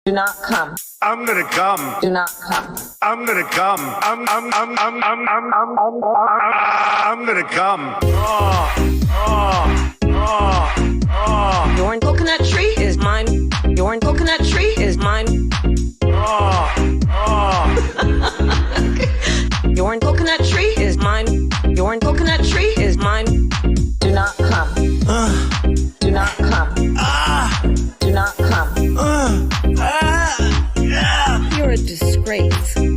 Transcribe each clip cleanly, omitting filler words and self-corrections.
Do not come. I'm gonna come. Do not come. I'm gonna come. I'm gonna come. Your coconut tree is mine. Your coconut tree is mine. Your coconut tree is mine. Your coconut tree is mine. Do not come. Do not come. Do not come. You're a disgrace. You're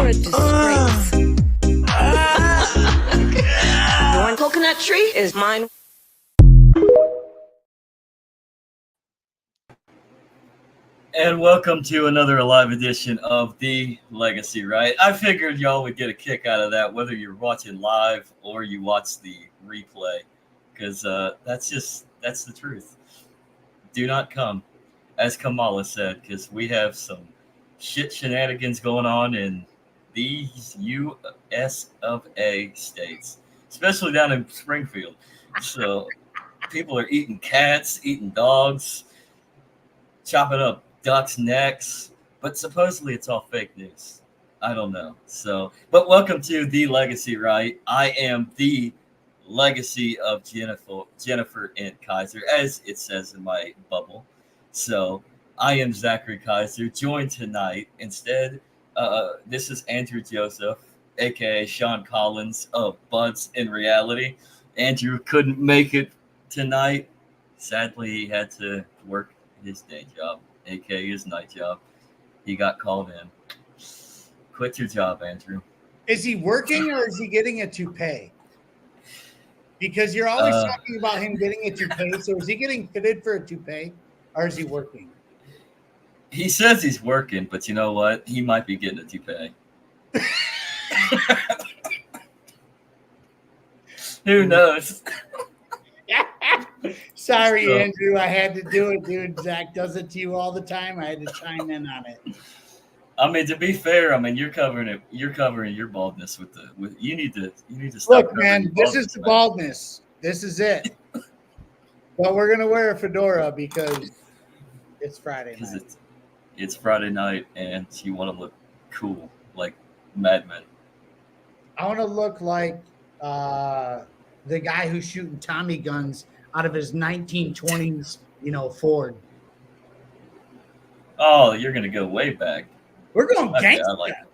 a disgrace. Your coconut tree is mine. And welcome to another live edition of The Legacy Right. I figured y'all would get a kick out of that, whether you're watching live or you watch the replay, because that's the truth. Do not come, as Kamala said, because we have some shit shenanigans going on in these U.S. of A. states, especially down in Springfield. So people are eating cats, eating dogs, chopping up ducks' necks, but supposedly it's all fake news. I don't know. So, but welcome to The Legacy Right. I am the legacy of Jennifer and Kaiser, as it says in my bubble. So I am Zachary Kaiser, joined tonight. Instead, this is Andrew Joseph, aka Sean Collins of BudsnReality. Andrew couldn't make it tonight. Sadly, he had to work his day job, aka his night job. He got called in. Quit your job, Andrew. Is he working or is he getting a toupee? Because you're always talking about him getting a toupee. So is he getting fitted for a toupee or is he working? He says he's working, but you know what? He might be getting a toupee. Who knows? Sorry, Andrew. I had to do it, dude. Zach does it to you all the time. I had to chime in on it. I mean, to be fair, I mean you're covering it. You're covering your baldness with you need to stop. Look, man, this is the baldness. This is it. But we're gonna wear a fedora because it's Friday night. It's Friday night, and you want to look cool, like Mad Men. I want to look like the guy who's shooting Tommy guns out of his 1920s, Ford. Oh, you're gonna go way back. We're going gangster. I like it.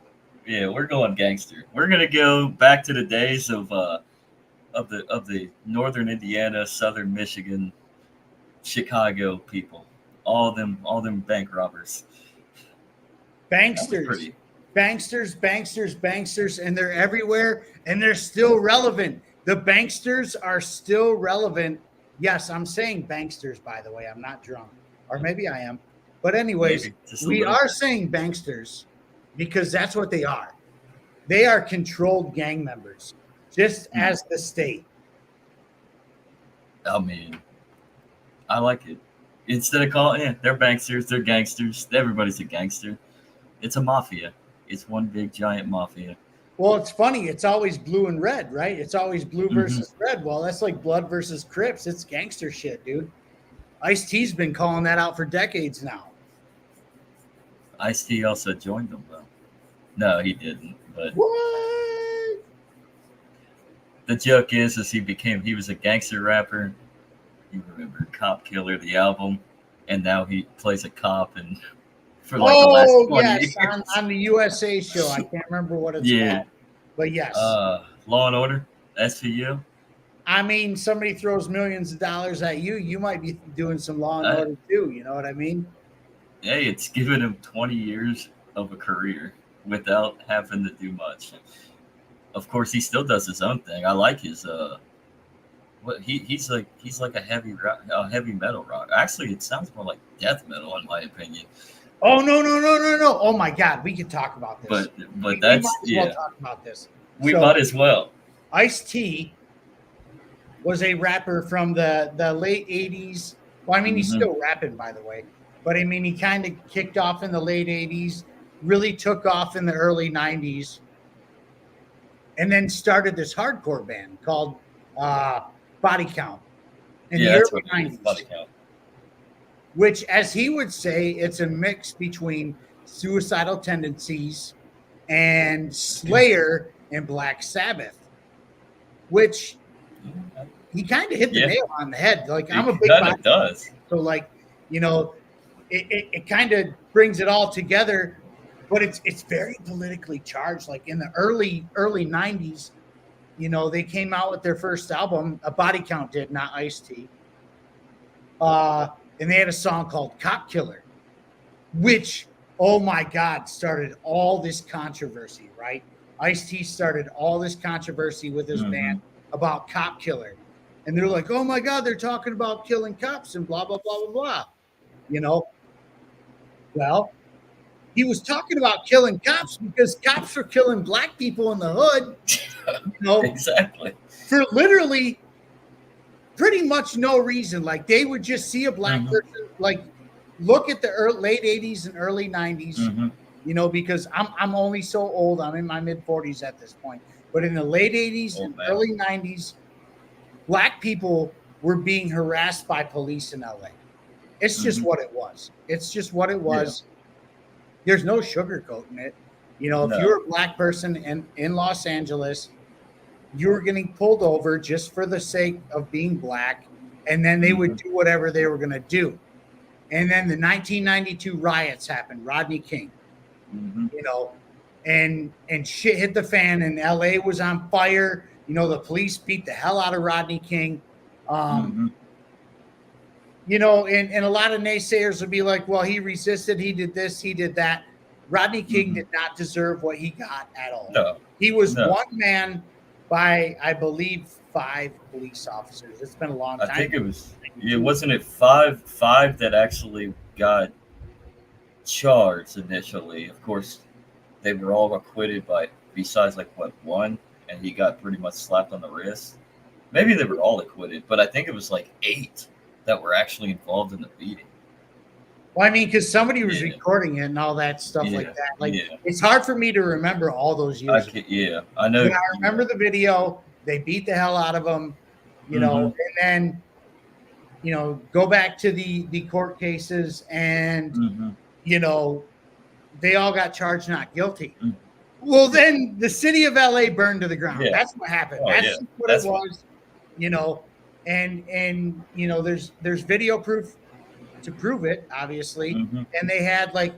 Yeah, we're going gangster. We're gonna go back to the days of the northern Indiana, southern Michigan, Chicago people. All them bank robbers. Banksters, and they're everywhere, and they're still relevant. The banksters are still relevant. Yes, I'm saying banksters, by the way. I'm not drunk. Or maybe I am. But anyways, we are saying banksters because that's what they are. They are controlled gang members, just as the state. I mean, I like it. Instead of calling, they're banksters, they're gangsters. Everybody's a gangster. It's a mafia. It's one big giant mafia. Well, it's funny. It's always blue and red, right? It's always blue versus red. Well, that's like blood versus Crips. It's gangster shit, dude. Ice-T's been calling that out for decades now. Ice-T also joined them, though. No, he didn't. But what? The joke is he was a gangster rapper. You remember Cop Killer, the album, and now he plays a cop and for like the last 20 years. On the USA show. I can't remember what it's called. But yes. Law and Order, SVU. I mean, somebody throws millions of dollars at you, you might be doing some Law and Order too. You know what I mean? Hey, it's given him 20 years of a career without having to do much. Of course, he still does his own thing. I like his he's like a heavy metal rock. Actually, it sounds more like death metal in my opinion. Oh no! Oh my God, we could talk about this. But we might as well talk about this. We might as well. Ice-T was a rapper from the late 80s. Well, I mean, he's still rapping, by the way. But I mean, he kind of kicked off in the late 80s, really took off in the early 90s, and then started this hardcore band called Body Count in the early 90s. Body Count. which, as he would say, it's a mix between suicidal tendencies and Slayer and Black Sabbath, which he kind of hit the nail on the head. Like, I'm a big body does. So, like, you know, it kind of brings it all together, but it's very politically charged. Like in the early 90s, you know, they came out with their first album, a Body Count did, not Ice-T. And they had a song called Cop Killer, which, oh my God, started all this controversy, right? Ice-T started all this controversy with his band about Cop Killer. And they're like, oh my God, they're talking about killing cops and blah, blah, blah, blah, blah. You know? Well, he was talking about killing cops because cops were killing black people in the hood. You know? Exactly. For literally pretty much no reason. Like, they would just see a black person, like, look at the late 80s and early 90s, you know, because I'm only so old. I'm in my mid-40s at this point. But in the late 80s and early 90s, black people were being harassed by police in LA. It's just what it was. It's just what it was. Yeah. There's no sugarcoating it. You know, if you're a black person in Los Angeles, you were getting pulled over just for the sake of being black, and then they would do whatever they were going to do. And then the 1992 riots happened, Rodney King, you know, and shit hit the fan, and LA was on fire. You know, the police beat the hell out of Rodney King. You know, and a lot of naysayers would be like, well, he resisted, he did this, he did that. Rodney King did not deserve what he got at all. No. He was one man by, I believe, 5 police officers. It's been a long time. I think wasn't it five that actually got charged initially. Of course, they were all acquitted besides like one, and he got pretty much slapped on the wrist. Maybe they were all acquitted, but I think it was like 8 that were actually involved in the beating. Well, I mean, because somebody was recording it and all that stuff like that. Like, it's hard for me to remember all those years. I know. But I remember the video. They beat the hell out of him, you know, and then, you know, go back to the court cases, and, you know, they all got charged not guilty. Well, then the city of LA burned to the ground. That's what happened. That's what it was, you know. And you know, there's video proof to prove it, obviously. And they had like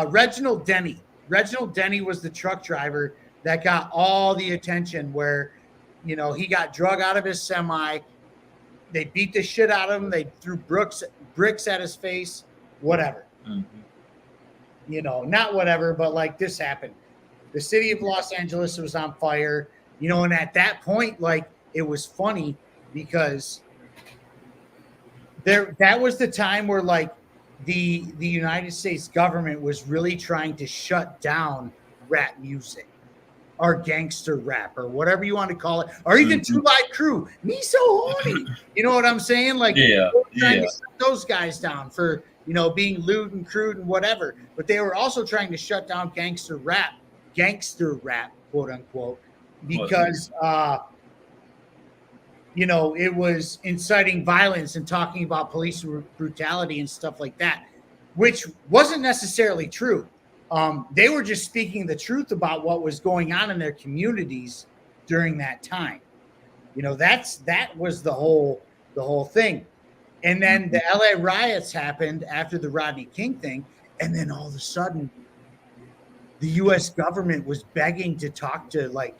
Reginald Denny. Reginald Denny was the truck driver that got all the attention, where, you know, he got drug out of his semi. They beat the shit out of him. They threw bricks at his face, whatever. You know, not whatever, but like, this happened. The city of Los Angeles was on fire, you know, and at that point, like, it was funny because that was the time where, like, the United States government was really trying to shut down rap music or gangster rap or whatever you want to call it, or even Two Live Crew. Me So Horny. You know what I'm saying? Like, trying to shut those guys down for, you know, being lewd and crude and whatever. But they were also trying to shut down gangster rap, quote unquote, because you know, it was inciting violence and talking about police brutality and stuff like that, which wasn't necessarily true. They were just speaking the truth about what was going on in their communities during that time. You know, that was the whole thing. And then the LA riots happened after the Rodney King thing, and then all of a sudden, the U.S. government was begging to talk to, like,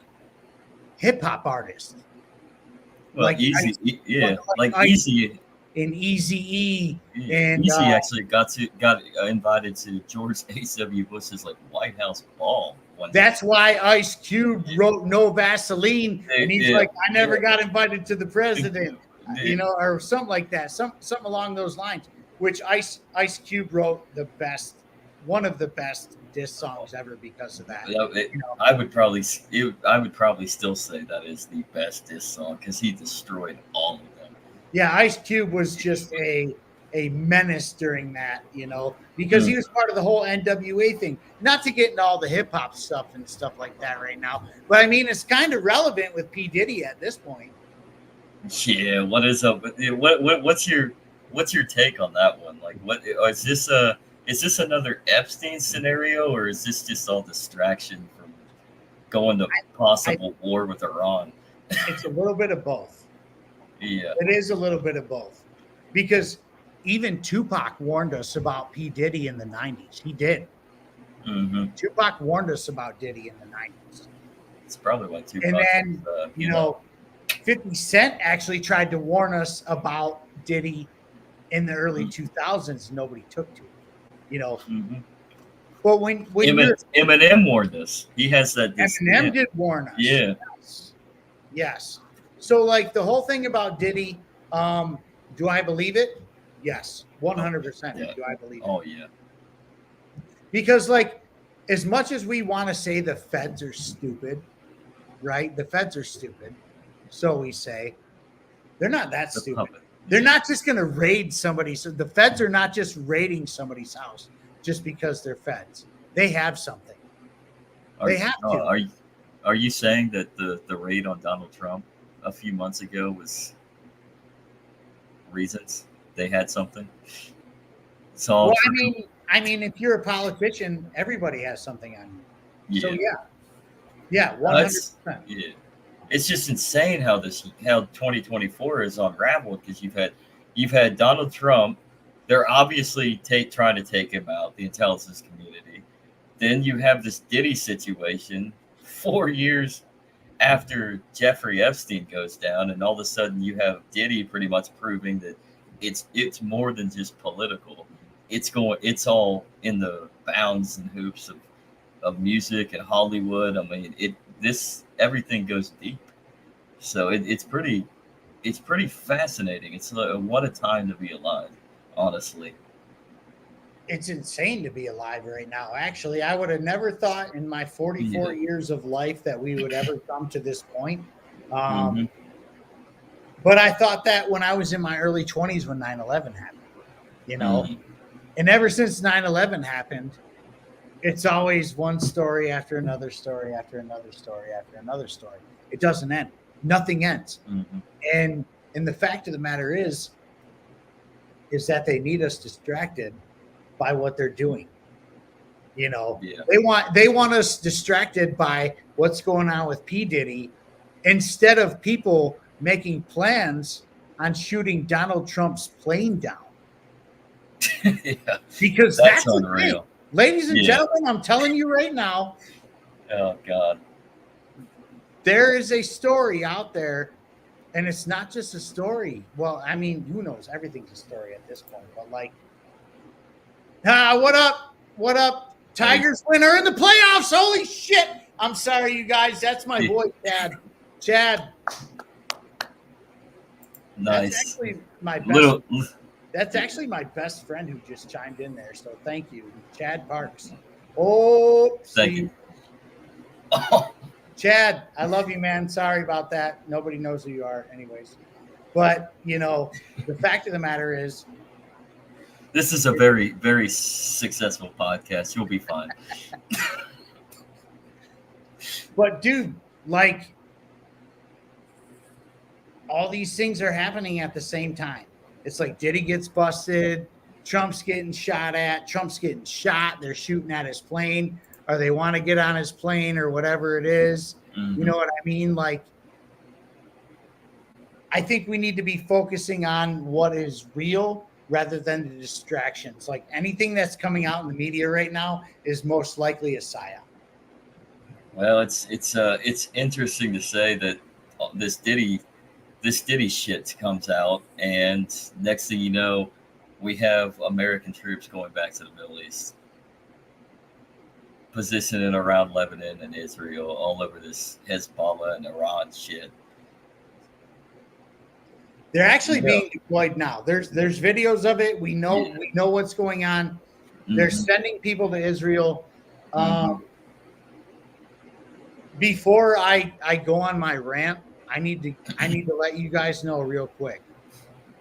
hip hop artists. Well, like Easy, Easy and Eazy-E, and Easy actually got invited to George H.W. Bush's like White House ball. That's why Ice Cube wrote "No Vaseline," and he's like, "I never got invited to the president," you know, or something like that, something along those lines. Which Ice Cube wrote one of the best diss songs ever because of that. You know? I would probably still say that is the best diss song because he destroyed all of them. Yeah, Ice Cube was just a menace during that, you know, because he was part of the whole NWA thing. Not to get into all the hip hop stuff and stuff like that right now, but I mean, it's kind of relevant with P. Diddy at this point. Yeah, what is up? What's your what's your take on that one? Like, what is this? Is this another Epstein scenario, or is this just all distraction from going to possible war with Iran? It's a little bit of both. Yeah, it is a little bit of both, because even Tupac warned us about P. Diddy in the 90s. He did. Mm-hmm. Tupac warned us about Diddy in the 90s. It's probably why Tupac. And then, you know, 50 Cent actually tried to warn us about Diddy in the early 2000s. Nobody took to it, you know. Mm-hmm. But when Eminem warned us, he has that. Eminem did warn us. Yeah. Yes. So, like, the whole thing about Diddy, do I believe it? Yes, 100%. Yeah. Do I believe it? Oh yeah. Because, like, as much as we want to say the feds are stupid, right? The feds are stupid. So we say they're not that stupid. Puppet. They're not just going to raid somebody. So the feds are not just raiding somebody's house just because they're feds. They have something. They have to. Are you saying that the raid on Donald Trump a few months ago was reasons they had something? So well, I mean, if you're a politician, everybody has something on you. Yeah. So yeah, 100%. Yeah, it's just insane how 2024 is unraveled, because you've had Donald Trump. They're obviously trying to take him out, the intelligence community. Then you have this Diddy situation 4 years after Jeffrey Epstein goes down, and all of a sudden you have Diddy pretty much proving that it's more than just political. It's all in the bounds and hoops of music and Hollywood. I mean, everything goes deep. So it's pretty fascinating. It's what a time to be alive, honestly. It's insane to be alive right now. Actually, I would have never thought in my 44 years of life that we would ever come to this point. But I thought that when I was in my early 20s when 9/11 happened, you know. And ever since 9/11 happened, it's always one story after another story after another story after another story. It doesn't end. Nothing ends. And the fact of the matter is that they need us distracted by what they're doing. You know, they want us distracted by what's going on with P. Diddy, instead of people making plans on shooting Donald Trump's plane down. Because that's unreal. Ladies and gentlemen, I'm telling you right now. Oh God. There is a story out there, and it's not just a story. Well, I mean, who knows? Everything's a story at this point. But like, what up? What up? Tigers winner in the playoffs. Holy shit. I'm sorry, you guys. That's my boy, Chad. Chad. Nice. That's actually my best. That's actually my best friend who just chimed in there. So thank you, Chad Parks. Oh, thank you. Oh. Chad, I love you, man. Sorry about that. Nobody knows who you are anyways. But, you know, the fact of the matter is, this is a very, very successful podcast. You'll be fine. But, dude, like, all these things are happening at the same time. It's like Diddy gets busted. Trump's getting shot at. Trump's getting shot. They're shooting at his plane, or they want to get on his plane, or whatever it is. You know what I mean? Like, I think we need to be focusing on what is real rather than the distractions. Like, anything that's coming out in the media right now is most likely a psyop. Well, it's interesting to say that this Diddy shit comes out, and next thing you know, we have American troops going back to the Middle East, positioning around Lebanon and Israel, all over this Hezbollah and Iran shit. They're actually being deployed now. There's videos of it. We know what's going on. They're sending people to Israel. Before I go on my rant, I need to let you guys know real quick.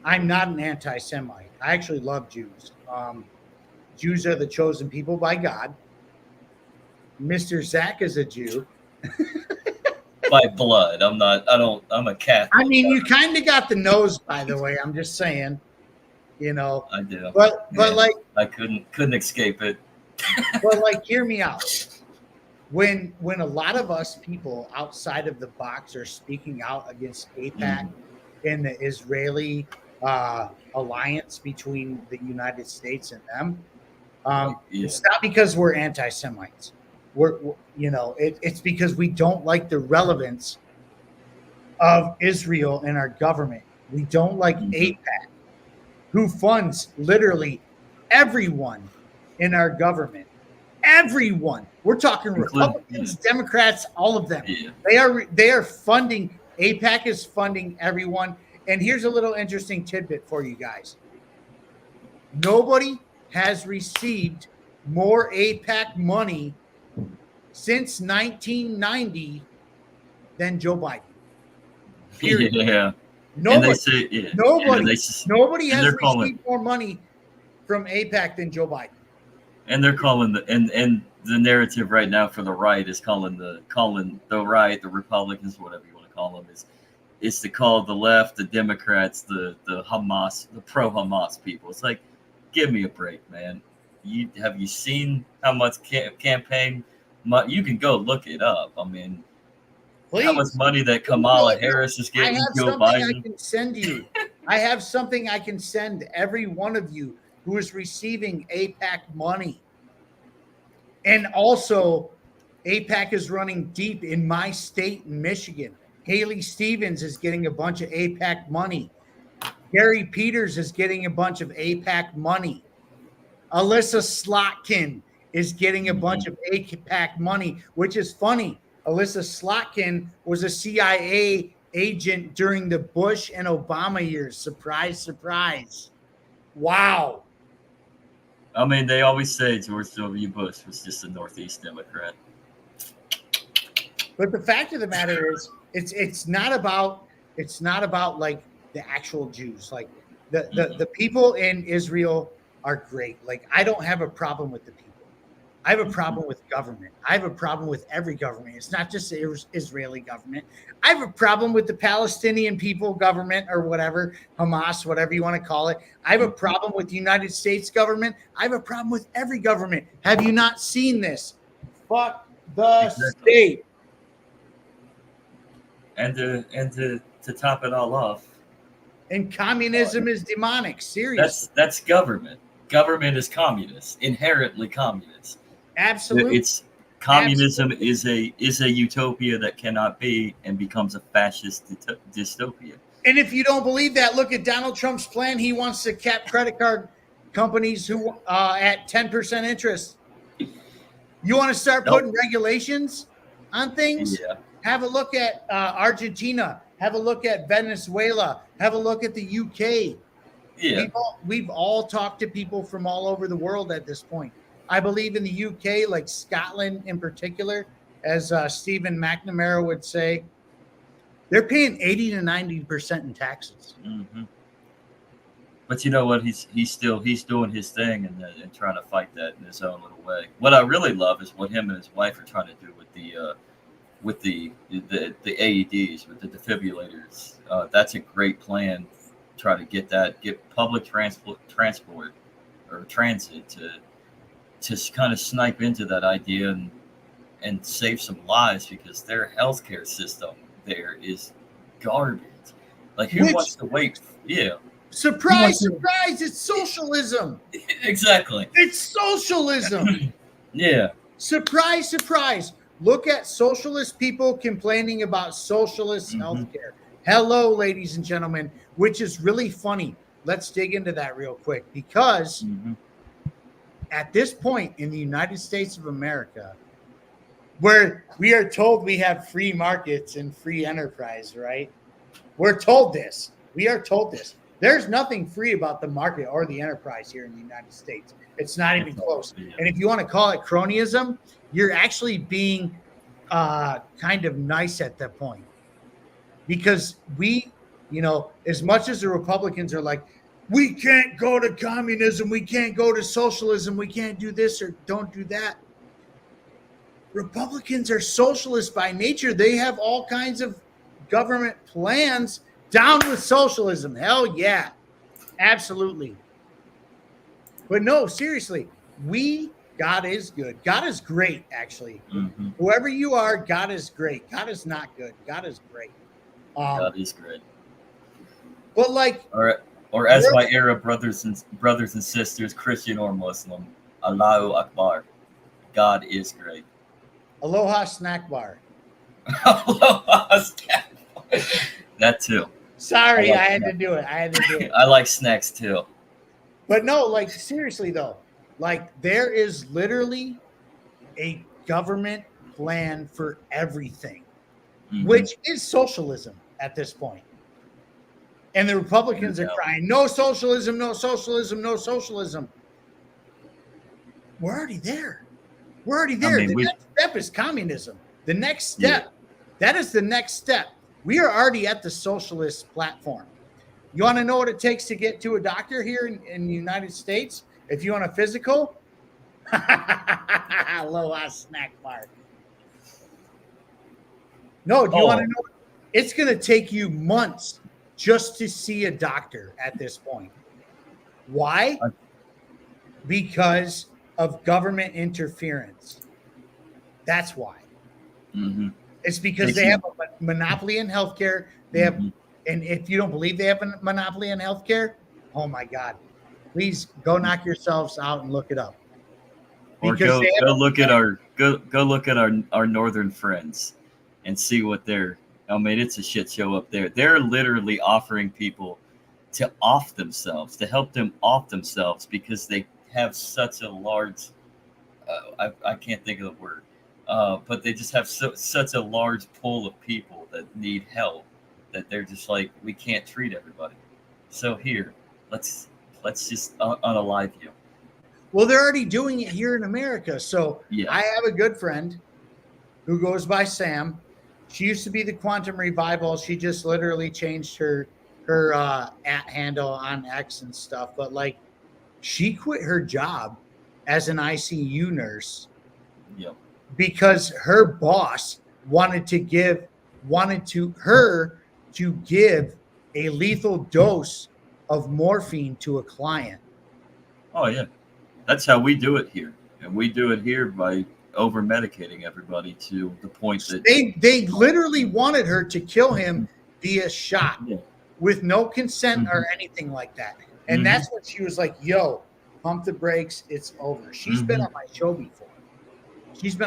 I'm not an anti-Semite. I actually love Jews. Jews are the chosen people by God. Mr. Zach is a Jew. By blood. I'm a Catholic. I mean, you kind of got the nose, by the way. I'm just saying. you know. I do. But Yeah. like I couldn't escape it. but like hear me out. When a lot of us people outside of the box are speaking out against AIPAC and the Israeli alliance between the United States and them, it's not because we're anti-Semites. We're you know, it's because we don't like the relevance of Israel in our government. We don't like AIPAC, who funds literally everyone in our government. Everyone. We're talking Republicans, Democrats, all of them. Yeah. They are funding. AIPAC is funding everyone. And here's a little interesting tidbit for you guys. Nobody has received more AIPAC money since 1990 than Joe Biden. Period. Yeah. Nobody, and they say, yeah. nobody has received more money from AIPAC than Joe Biden. And they're calling the narrative right now for the right is calling the right, the Republicans, whatever you want to call them, is to call the left, the Democrats, the Hamas, the pro-Hamas people. It's like, give me a break, man. Have you seen how much campaign? You can go look it up. I mean, how much money that Kamala Harris is getting? Joe Biden. I can send you. I have something I can send every one of you who is receiving AIPAC money. And also, AIPAC is running deep in my state, Michigan. Haley Stevens is getting a bunch of AIPAC money. Gary Peters is getting a bunch of AIPAC money. Alyssa Slotkin is getting a bunch of AIPAC money, which is funny. Alyssa Slotkin was a CIA agent during the Bush and Obama years. Surprise, surprise. Wow. I mean, they always say George W. Bush was just a Northeast Democrat. But the fact of the matter is, it's not about like the actual Jews. Like the people in Israel are great. Like I don't have a problem with the people. I have a problem with government. I have a problem with every government. It's not just the Israeli government. I have a problem with the Palestinian people government or whatever, Hamas, whatever you want to call it. I have a problem with the United States government. I have a problem with every government. Have you not seen this? Fuck the state. And to top it all off. And communism is demonic. Seriously. That's government. Government is communist, inherently communist. Absolutely. It's communism is a utopia that cannot be and becomes a fascist dystopia. And if you don't believe that, look at Donald Trump's plan. He wants to cap credit card companies who at 10% interest. You want to start putting regulations on things? Yeah. Have a look at Argentina. Have a look at Venezuela. Have a look at the UK. Yeah. We've all talked to people from all over the world at this point. I believe in the UK, like Scotland in particular, as Stephen McNamara would say, they're paying 80 to 90% in taxes. Mm-hmm. But you know what? He's doing his thing and trying to fight that in his own little way. What I really love is what him and his wife are trying to do with the AEDs, with the defibrillators. That's a great plan. Try to get public transport or transit to kind of snipe into that idea and save some lives, because their healthcare system there is garbage. Like who wants to wait? Yeah. Surprise, surprise, it's socialism. Exactly. It's socialism. Yeah. Surprise, surprise. Look at socialist people complaining about socialist healthcare. Hello, ladies and gentlemen, which is really funny. Let's dig into that real quick, because at this point in the United States of America, where we are told we have free markets and free enterprise, right? We're told this. We are told this. There's nothing free about the market or the enterprise here in the United States. It's not even close. And if you want to call it cronyism, you're actually being kind of nice at that point. Because we, as much as the Republicans are like, we can't go to communism, we can't go to socialism, we can't do this or don't do that. Republicans are socialists by nature. They have all kinds of government plans. Down with socialism. Hell yeah. Absolutely. But no, seriously, God is good. God is great, actually. Mm-hmm. Whoever you are, God is great. God is not good. God is great. God is great. But like, or as my Arab brothers and sisters, Christian or Muslim, Allahu Akbar. God is great. Aloha snack bar. Aloha snack bar. That too. Sorry, I had to do it. I like snacks too. But no, like seriously though, like there is literally a government plan for everything, which is socialism at this point. And the Republicans are crying, no socialism, no socialism, no socialism. We're already there. The next step is communism. The next step, that is the next step. We are already at the socialist platform. You want to know what it takes to get to a doctor here in the United States? If you want a physical, Aloha snack bar. No, do you want to know? It's going to take you months just to see a doctor at this point. Why? Because of government interference. That's why. Mm-hmm. It's because they have a monopoly in healthcare. They have, and if you don't believe they have a monopoly in healthcare, oh my God, please go knock yourselves out and look it up. Or go look at our northern friends and see what they're. I mean, it's a shit show up there. They're literally offering people to off themselves, to help them off themselves because they have such a large. I can't think of the word. But they just have such a large pool of people that need help that they're just like, we can't treat everybody. So here, let's just unalive you. Well, they're already doing it here in America. So I have a good friend who goes by Sam. She used to be the Quantum Revival. She just literally changed her at handle on X and stuff. But like, she quit her job as an ICU nurse. Yep. Because her boss wanted to give a lethal dose of morphine to a client. Oh yeah, that's how we do it here, and we do it here by over medicating everybody to the point that they literally wanted her to kill him via shot with no consent or anything like that. And that's when she was like, "Yo, pump the brakes. It's over." She's been on my show before. She's been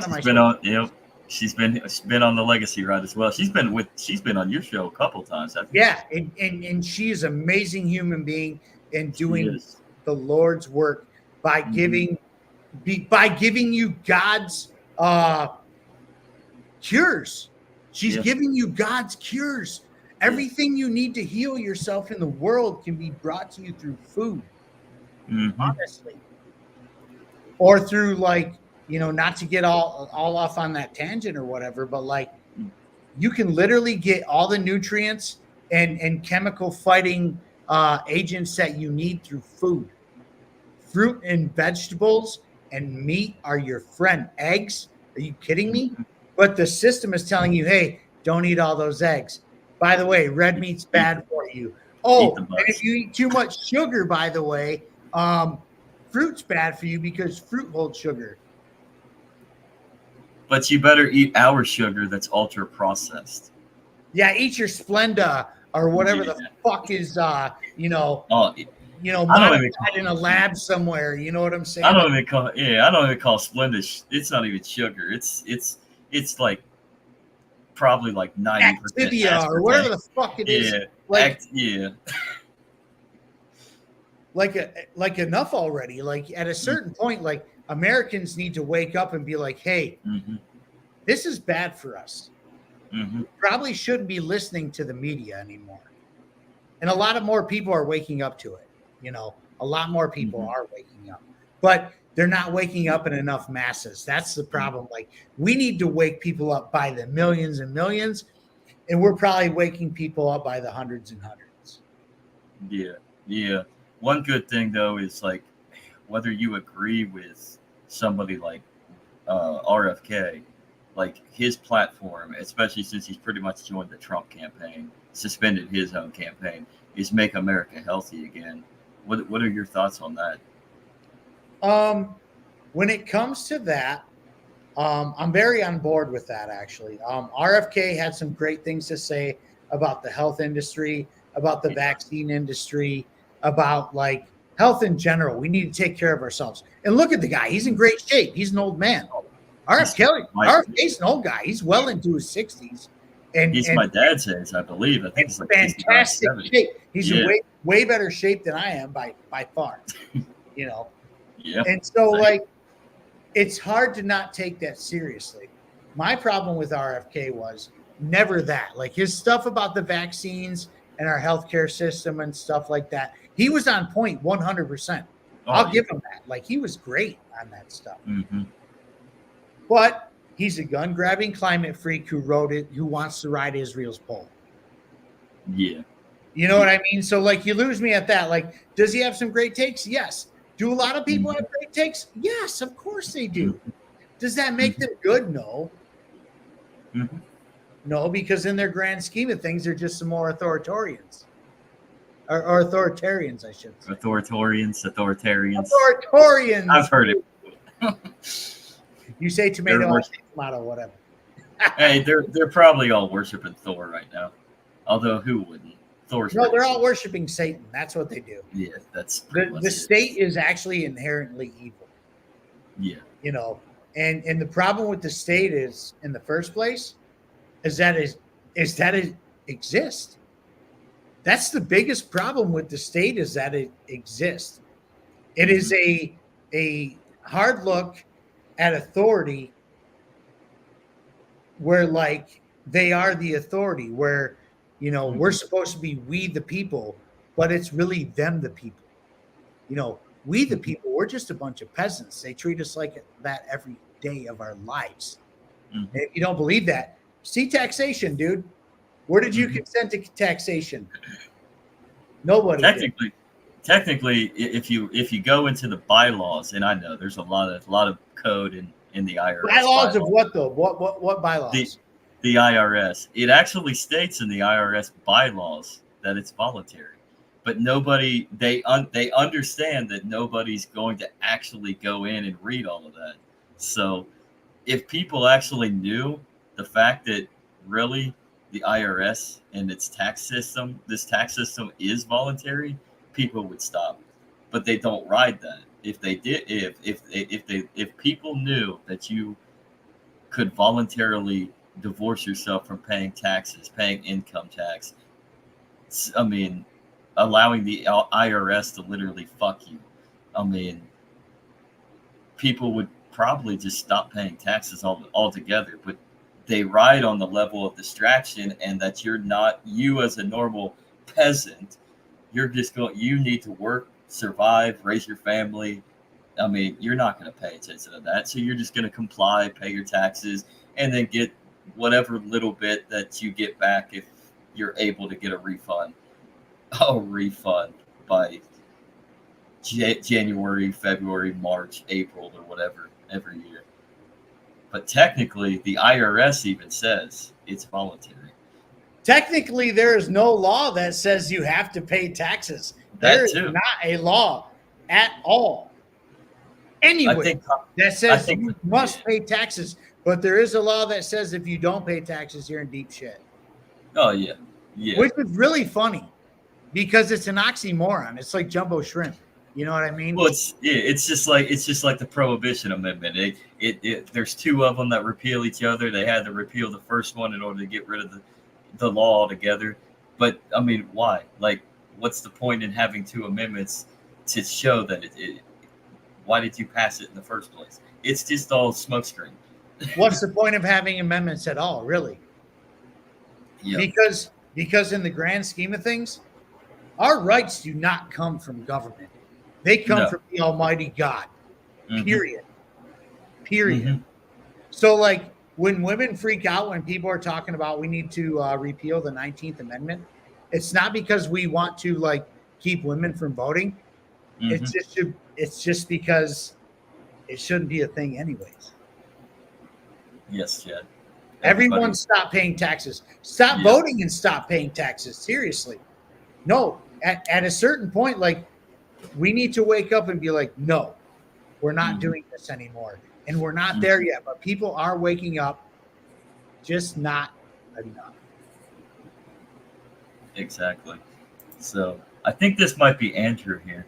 on the Legacy Ride as well. She's been on your show a couple times. Yeah, and she is an amazing human being and doing the Lord's work by giving you God's cures. She's giving you God's cures. Everything you need to heal yourself in the world can be brought to you through food. Honestly. Or through like, not to get all off on that tangent or whatever, but like you can literally get all the nutrients and chemical fighting agents that you need through food. Fruit and vegetables and meat are your friend. Eggs? Are you kidding me? But the system is telling you, hey, don't eat all those eggs. By the way, red meat's bad for you. Oh, and if you eat too much sugar, by the way, fruit's bad for you because fruit holds sugar. But you better eat our sugar that's ultra processed. Yeah, eat your Splenda or whatever the fuck is, modified in a lab somewhere. You know what I'm saying? I don't even call Splenda. It's not even sugar. It's like probably like 90% Activia or whatever the fuck it is. Like enough already. Like at a certain point, like Americans need to wake up and be like, hey, this is bad for us. We probably shouldn't be listening to the media anymore. And a lot of more people are waking up to it. A lot more people are waking up, but they're not waking up in enough masses. That's the problem. Like we need to wake people up by the millions and millions, and we're probably waking people up by the hundreds and hundreds. Yeah. One good thing though is like whether you agree with somebody like RFK, like his platform, especially since he's pretty much joined the Trump campaign, suspended his own campaign, is make America healthy again. What are your thoughts on that? When it comes to that, I'm very on board with that, actually. RFK had some great things to say about the health industry, about the vaccine industry, about like health in general. We need to take care of ourselves. And look at the guy. He's in great shape. He's an old man. RFK's an old guy. He's well into his 60s. And my dad's age, I believe. I think it's like fantastic shape. He's in way better shape than I am by far. You know? Yeah. And so, like, it's hard to not take that seriously. My problem with RFK was never that. Like his stuff about the vaccines and our healthcare system and stuff like that. He was on point 100%. I'll give him that. Like he was great on that stuff. Mm-hmm. But he's a gun-grabbing climate freak who wants to ride Israel's pole. Yeah. You know what I mean? So, like, you lose me at that. Like, does he have some great takes? Yes. Do a lot of people have great takes? Yes, of course they do. Does that make them good? No. Mm-hmm. No, because in their grand scheme of things, they're just some more authoritarians. Or authoritarians, I should say. Authoritarians. I've heard it. You say tomato, I say tomato, whatever. Hey, they're probably all worshiping Thor right now. Although who wouldn't? They're all worshiping Satan. That's what they do. Yeah, that's the state is actually inherently evil. Yeah. You know, and the problem with the state is, in the first place, is that it exists. That's the biggest problem with the state, is that it exists. It is a hard look at authority where, like, they are the authority, where, you know, we're supposed to be we the people, but it's really them the people. You know, we the people, we're just a bunch of peasants. They treat us like that every day of our lives. Mm-hmm. If you don't believe that, see taxation, dude. Where did you consent to taxation? Nobody. Technically, if you go into the bylaws, and I know there's a lot of code in the IRS. Bylaws of what though? What bylaws? The IRS. It actually states in the IRS bylaws that it's voluntary, but they understand that nobody's going to actually go in and read all of that. So if people actually knew the fact that really the IRS and this tax system is voluntary, people would stop. But they don't ride that. If they did, if people knew that you could voluntarily divorce yourself from paying taxes, paying income tax, I mean, allowing the IRS to literally fuck you, I mean, people would probably just stop paying taxes altogether. But they ride on the level of distraction, and that you as a normal peasant, you need to work, survive, raise your family. I mean, you're not going to pay attention to that. So you're just going to comply, pay your taxes, and then get whatever little bit that you get back if you're able to get a refund by January, February, March, April, or whatever every year. But technically, the IRS even says it's voluntary. Technically, there is no law that says you have to pay taxes. There is not a law at all anyway that says you must pay taxes. But there is a law that says if you don't pay taxes, you're in deep shit. Oh, yeah. Yeah. Which is really funny because it's an oxymoron. It's like jumbo shrimp. You know what I mean? Well, it's just like the Prohibition Amendment. There's two of them that repeal each other. They had to repeal the first one in order to get rid of the law altogether. But I mean, why? Like, what's the point in having two amendments to show that why did you pass it in the first place? It's just all smokescreen. What's the point of having amendments at all, really? Yeah. Because in the grand scheme of things, our rights do not come from government. They come from the Almighty God. Period. Mm-hmm. So, like, when women freak out when people are talking about we need to repeal the 19th Amendment, it's not because we want to, like, keep women from voting. Mm-hmm. It's just because it shouldn't be a thing anyways. Yes, Chad. Everyone stop paying taxes. Stop voting and stop paying taxes. Seriously. No, at a certain point, like, we need to wake up and be like, no, we're not doing this anymore. And we're not there yet, but people are waking up, just not enough. Exactly. So I think this might be Andrew here.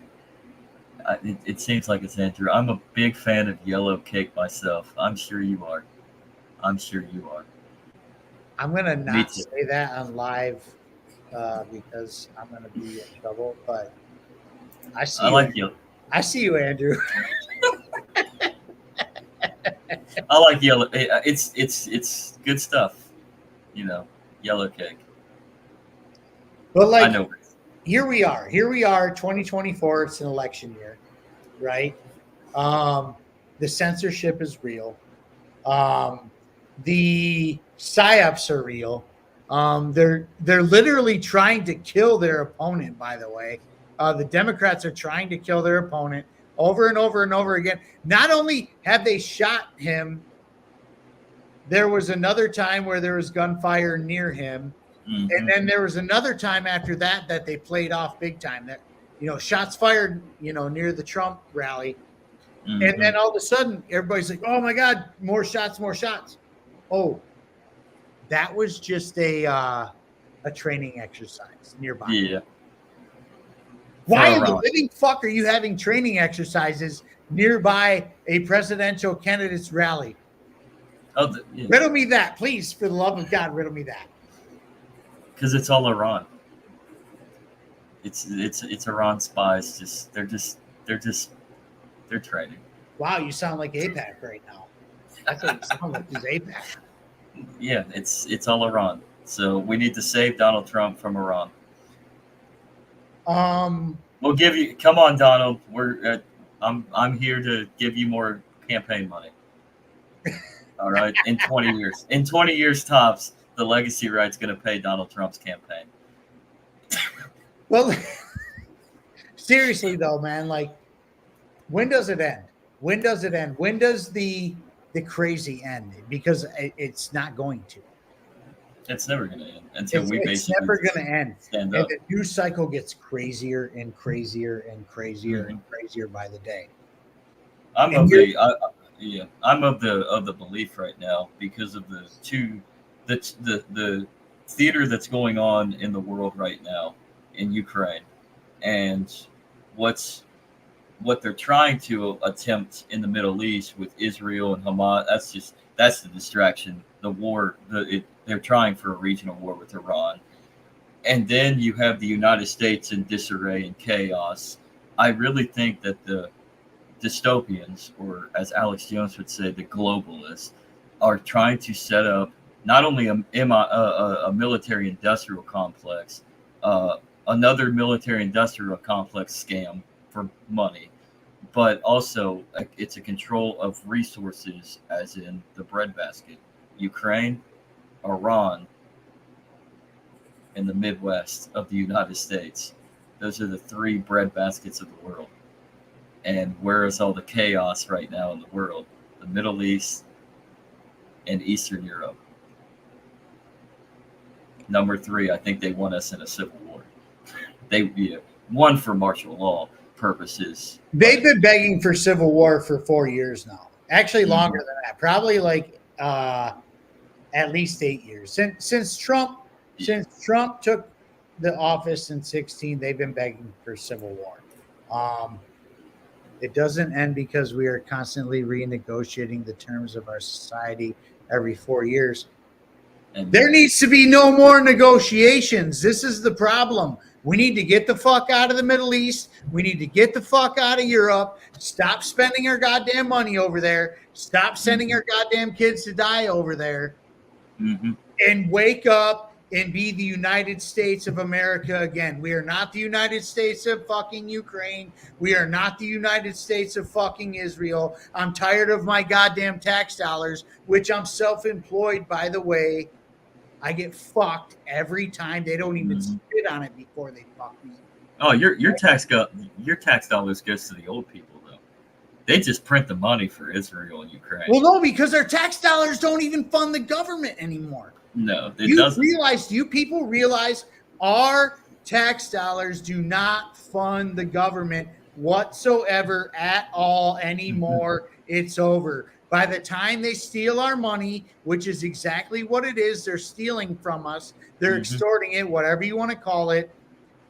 It seems like it's Andrew. I'm a big fan of yellow cake myself. I'm sure you are. I'm sure you are. I'm going to not say that on live because I'm going to be in trouble, but I see you. Like yellow. I see you, Andrew. I like yellow. It's good stuff. You know, yellow cake. But like, I know. Here we are, 2024. It's an election year, right? The censorship is real. The psyops are real. They're literally trying to kill their opponent, by the way. The Democrats are trying to kill their opponent over and over and over again. Not only have they shot him, there was another time where there was gunfire near him. And then there was another time after that they played off big time. That, shots fired, near the Trump rally. And then all of a sudden, everybody's like, oh my God, more shots, more shots. Oh, that was just a training exercise nearby. Yeah. Why in the living fuck are you having training exercises nearby a presidential candidate's rally? Riddle me that, please, for the love of God, riddle me that. Because it's all Iran. It's Iran spies. They're training. Wow, you sound like AIPAC right now. That's what you sound like. Is AIPAC. Yeah, it's all Iran. So we need to save Donald Trump from Iran. We'll give you. Come on, Donald. I'm here to give you more campaign money. All right, in 20 years. In 20 years tops, the legacy right's going to pay Donald Trump's campaign. Well, seriously though, man, like, when does it end? When does it end? When does the crazy end? Because it's not going to. It's never going to end until it's never going to end. Stand up. And the news cycle gets crazier and crazier and crazier and crazier by the day. I'm of the belief right now, because of the theater that's going on in the world right now in Ukraine, and what they're trying to attempt in the Middle East with Israel and Hamas. That's the distraction. The war, they're trying for a regional war with Iran. And then you have the United States in disarray and chaos. I really think that the dystopians, or as Alex Jones would say, the globalists, are trying to set up not only a military industrial complex, another military industrial complex scam for money, but also it's a control of resources, as in the breadbasket. Ukraine, Iran, and the Midwest of the United States. Those are the three breadbaskets of the world. And where is all the chaos right now in the world? The Middle East and Eastern Europe. Number three, I think they want us in a civil war. They one for martial law purposes. They've been begging for civil war for 4 years now. Actually, longer than that. Probably like at least 8 years. Since Trump took the office in 2016, they've been begging for civil war. It doesn't end because we are constantly renegotiating the terms of our society every 4 years. And there needs to be no more negotiations. This is the problem. We need to get the fuck out of the Middle East. We need to get the fuck out of Europe. Stop spending our goddamn money over there. Stop sending our goddamn kids to die over there. And wake up and be the United States of America again. We are not the United States of fucking Ukraine. We are not the United States of fucking Israel. I'm tired of my goddamn tax dollars, which I'm self-employed, by the way. I get fucked every time. They don't even spit on it before they fuck me. Oh, your tax dollars goes to the old people, though. They just print the money for Israel and Ukraine. Well, no, because our tax dollars don't even fund the government anymore. No, it doesn't. Do you people realize our tax dollars do not fund the government whatsoever at all anymore. It's over. By the time they steal our money, which is exactly what it is, they're stealing from us. They're extorting it, whatever you want to call it.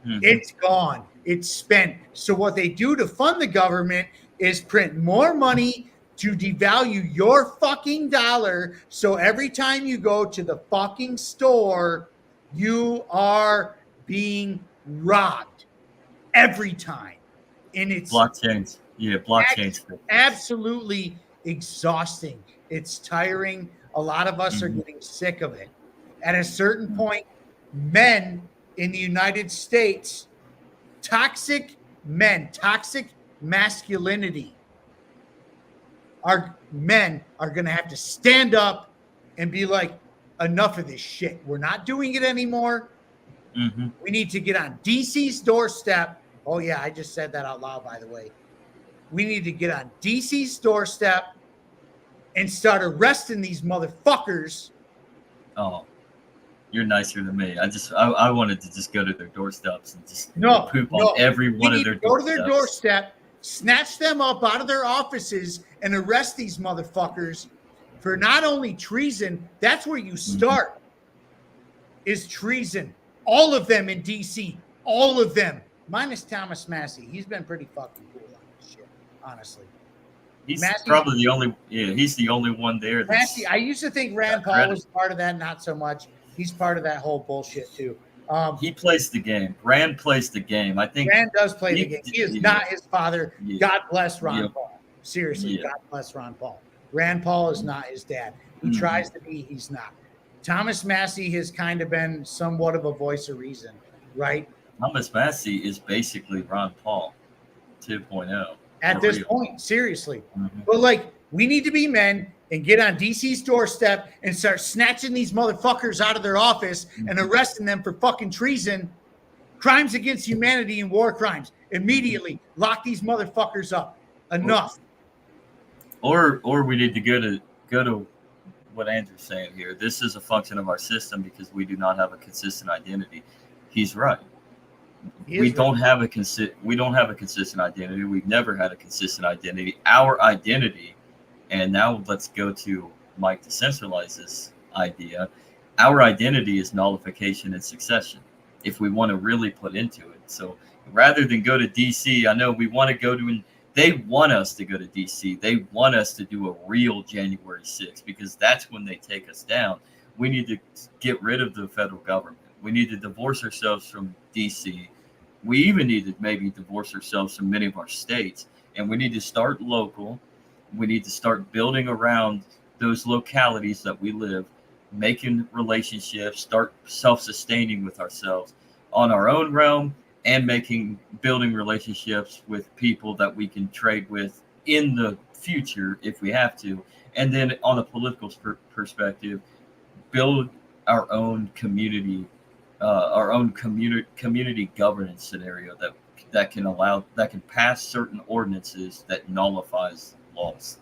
It's gone. It's spent. So what they do to fund the government is print more money to devalue your fucking dollar. So every time you go to the fucking store, you are being robbed every time. And it's blockchains. Yeah, blockchains. Absolutely exhausting. It's tiring. A lot of us are getting sick of it. At a certain point, men in the United States, toxic men, toxic masculinity, our men are going to have to stand up and be like, enough of this shit. We're not doing it anymore. We need to get on DC's doorstep. Oh, yeah, I just said that out loud, by the way. We need to get on DC's doorstep and start arresting these motherfuckers. Oh, you're nicer than me. I wanted to just go to their doorsteps and just poop on every one of their doorsteps. Go to their doorstep, snatch them up out of their offices, and arrest these motherfuckers for not only treason. That's where you start, is treason. All of them in DC, all of them, minus Thomas Massey. He's been pretty fucking cool on this shit, honestly. He's probably the only. Yeah, he's the only one there. Massey. I used to think Rand Paul was part of that. Not so much. He's part of that whole bullshit too. He plays the game. Rand plays the game. I think Rand does play the game. He is not his father. God bless Ron Paul. Seriously, God bless Ron Paul. Rand Paul is not his dad. He tries to be. He's not. Thomas Massey has kind of been somewhat of a voice of reason, right? Thomas Massey is basically Ron Paul 2.0. At this point, seriously. But like, we need to be men and get on DC's doorstep and start snatching these motherfuckers out of their office and arresting them for fucking treason, crimes against humanity, and war crimes. Immediately lock these motherfuckers up. Enough. Or we need to go to what Andrew's saying here. This is a function of our system because we do not have a consistent identity. He's right. We don't have a consistent identity. We've never had a consistent identity. Our identity, and now let's go to Mike Decentralize's idea. Our identity is nullification and succession, if we want to really put into it. So rather than go to DC, I know we want to go to, they want us to go to DC. They want us to do a real January 6th because that's when they take us down. We need to get rid of the federal government. We need to divorce ourselves from DC. We even need to maybe divorce ourselves from many of our states. And we need to start local. We need to start building around those localities that we live, making relationships, start self-sustaining with ourselves on our own realm, and building relationships with people that we can trade with in the future if we have to. And then on a political perspective, build our own community governance scenario that can pass certain ordinances that nullifies laws,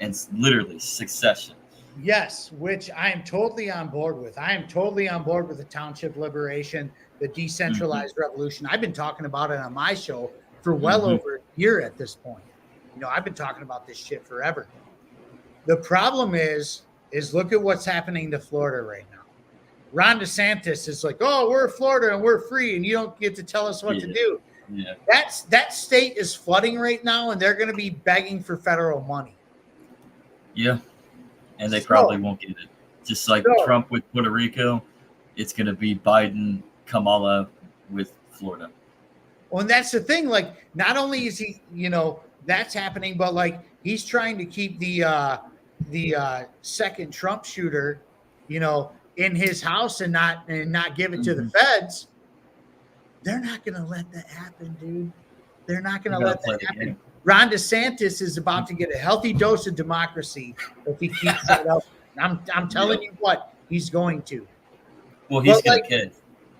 and literally succession. Yes, which I am totally on board with. I am totally on board with the township liberation, the decentralized revolution. I've been talking about it on my show for well over a year at this point. You know, I've been talking about this shit forever. The problem is look at what's happening to Florida right now. Ron DeSantis is like, oh, we're Florida and we're free and you don't get to tell us what to do. Yeah. That state is flooding right now and they're going to be begging for federal money. Yeah. And they probably won't get it. Just like Trump with Puerto Rico, it's going to be Biden, Kamala with Florida. Well, and that's the thing. Like, not only is he, that's happening, but like he's trying to keep the second Trump shooter, in his house and not give it to the feds. They're not going to let that happen, dude. They're not going to let that happen. Ron DeSantis is about to get a healthy dose of democracy if he keeps that up. I'm telling you what, he's going to. Well, he's going to kid.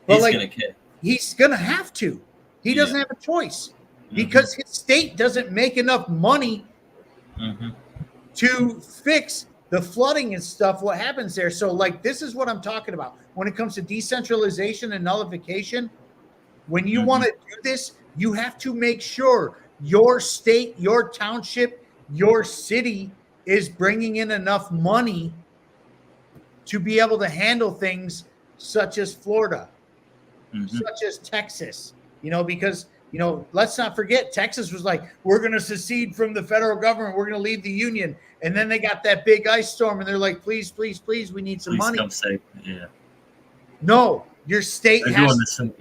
He's going to kid. He's going to have to. He doesn't have a choice because his state doesn't make enough money to fix the flooding and stuff, what happens there. So, like, this is what I'm talking about. When it comes to decentralization and nullification, when you want to do this, you have to make sure your state, your township, your city is bringing in enough money to be able to handle things such as Florida, such as Texas, because, let's not forget, Texas was like, we're going to secede from the federal government. We're going to leave the union. And then they got that big ice storm and they're like, please, please, please, we need some money. Come save. Yeah. No, your state They're has doing the same.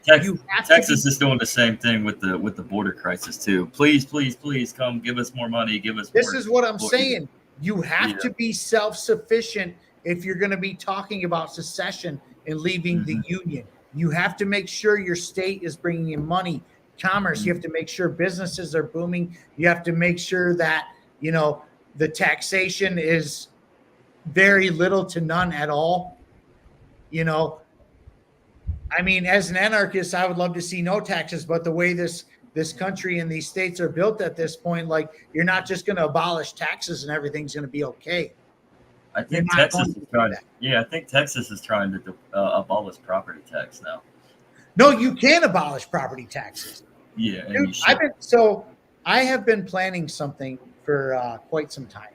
Yeah. Texas is doing the same thing with the border crisis too. Please, please, please come give us more money. Give us. This is what I'm saying. You have to be self-sufficient if you're going to be talking about secession and leaving the union. You have to make sure your state is bringing in money, commerce. You have to make sure businesses are booming. You have to make sure that, the taxation is very little to none at all. I mean, as an anarchist, I would love to see no taxes, but the way this country and these states are built at this point, like, you're not just going to abolish taxes and everything's going to be okay. I think Texas is trying. I think Texas is trying to abolish property tax now. No, you can abolish property taxes. Yeah, dude, I have been planning something for quite some time.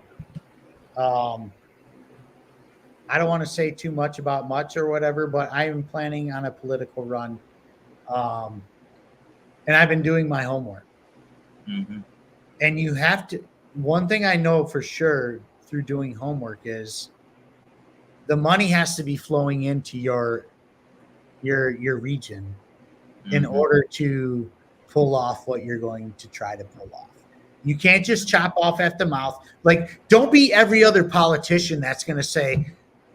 I don't want to say too much about much or whatever, but I am planning on a political run, and I've been doing my homework. And you have to. One thing I know for sure through doing homework is the money has to be flowing into your region in order to pull off what you're going to try to pull off. You can't just chop off at the mouth. Like, don't be every other politician that's going to say,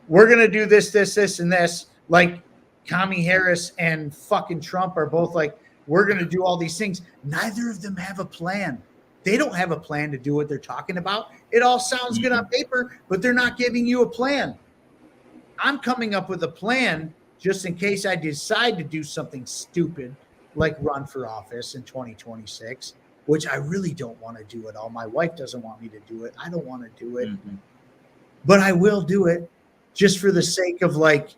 we're going to do this, this, this, and this. Like, Kamala Harris and fucking Trump are both like, we're going to do all these things. Neither of them have a plan. They don't have a plan to do what they're talking about. It all sounds good on paper, but they're not giving you a plan. I'm coming up with a plan just in case I decide to do something stupid like run for office in 2026, which I really don't want to do at all. My wife doesn't want me to do it. I don't want to do it, but I will do it just for the sake of, like,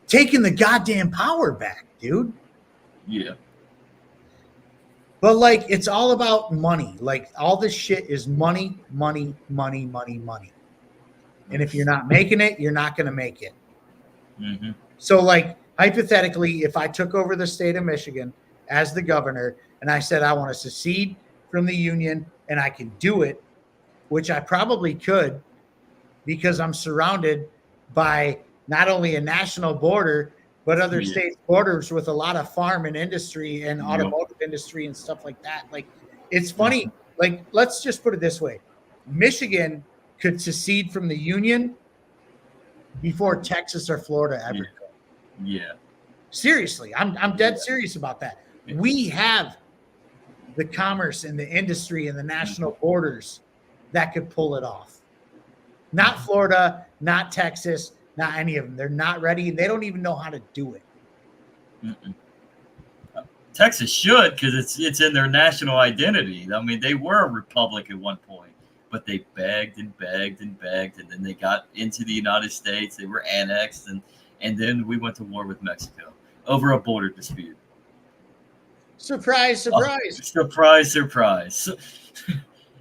taking the goddamn power back, dude. Yeah. But, like, it's all about money. Like, all this shit is money, money, money, money, money. And if you're not making it, you're not going to make it. So, like, hypothetically, if I took over the state of Michigan as the governor and I said I want to secede from the union and I can do it, which I probably could because I'm surrounded by not only a national border, but other states' borders with a lot of farm and industry and automotive industry and stuff like that. Like, it's funny. Like, let's just put it this way. Michigan could secede from the union before Texas or Florida ever could. Yeah. Seriously. I'm dead serious about that. We have the commerce and the industry and the national borders that could pull it off. Not Florida, not Texas, not any of them. They're not ready. They don't even know how to do it. Texas should, because it's in their national identity. I mean, they were a republic at one point, but they begged and begged and begged, and then they got into the United States. They were annexed, and then we went to war with Mexico over a border dispute. Surprise, surprise. Surprise, surprise.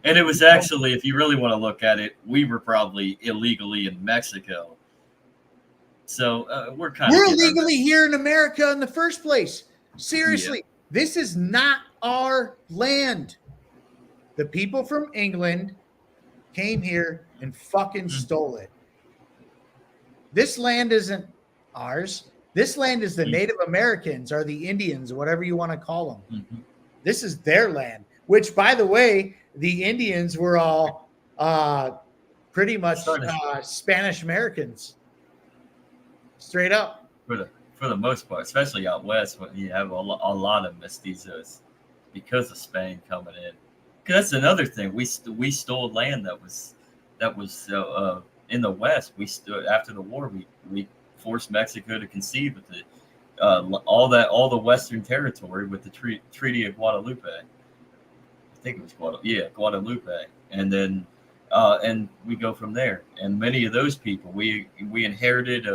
And it was actually, if you really want to look at it, we were probably illegally in Mexico. So we're illegally here in America in the first place. Seriously, this is not our land. The people from England came here and fucking stole it. This land isn't ours. This land is the Native Americans or the Indians, whatever you want to call them. This is their land, which, by the way, the Indians were all pretty much Spanish Americans. Straight up. For the most part, especially out west, when you have a lot of mestizos because of Spain coming in. Because that's another thing. We stole land that was in the west. After the war, we forced Mexico to concede with all the western territory with the Treaty of Guadalupe. I think it was Guadalupe, and then and we go from there. And many of those people, we inherited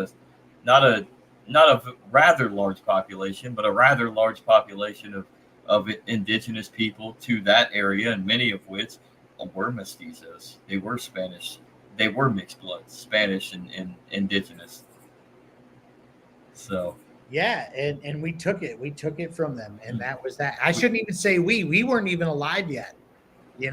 not a rather large population, but a rather large population of indigenous people to that area, and many of which were mestizos. They were Spanish. They were mixed bloods, Spanish and indigenous. So yeah, and we took it from them, and that was that. I shouldn't even say we weren't even alive yet,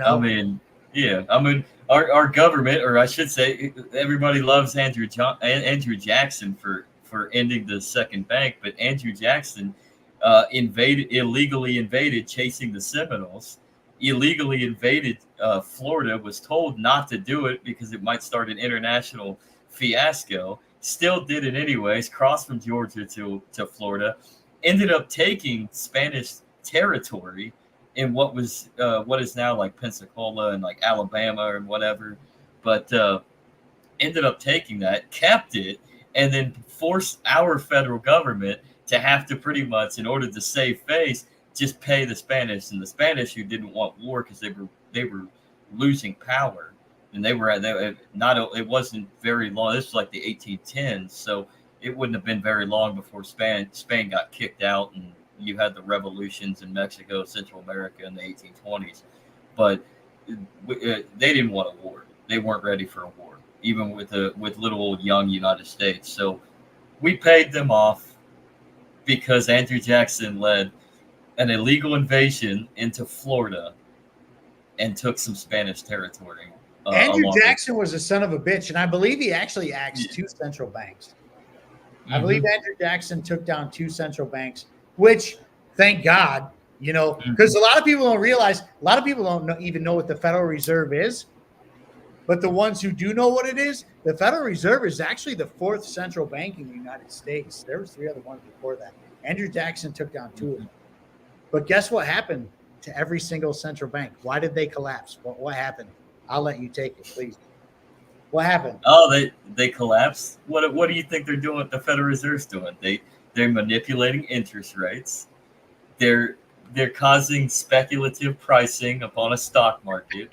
I mean, yeah, I mean, our government, or I should say, everybody loves Andrew Jackson for ending the second bank, but Andrew Jackson illegally invaded, chasing the Seminoles, illegally invaded Florida, was told not to do it because it might start an international fiasco, still did it anyways, crossed from Georgia to Florida, ended up taking Spanish territory in what is now like Pensacola and like Alabama and whatever, but ended up taking that, kept it, and then forced our federal government to have to pretty much, in order to save face, just pay the Spanish, and the Spanish who didn't want war because they were losing power, and it wasn't very long. This was like the 1810s, so it wouldn't have been very long before Spain got kicked out, and you had the revolutions in Mexico, Central America in the 1820s, but they didn't want a war. They weren't ready for a war, even with little old young United States. So we paid them off because Andrew Jackson led an illegal invasion into Florida and took some Spanish territory. Andrew Jackson was a son of a bitch, and I believe he actually axed two central banks. I believe Andrew Jackson took down two central banks, which, thank God, because a lot of people don't realize, a lot of people don't even know what the Federal Reserve is. But the ones who do know what it is, the Federal Reserve is actually the fourth central bank in the United States. There was three other ones before that. Andrew Jackson took down two of them. But guess what happened to every single central bank? Why did they collapse? What happened? I'll let you take it, please. What happened? Oh, they collapsed. What do you think they're doing? The Federal Reserve's doing? They're manipulating interest rates. They're causing speculative pricing upon a stock market.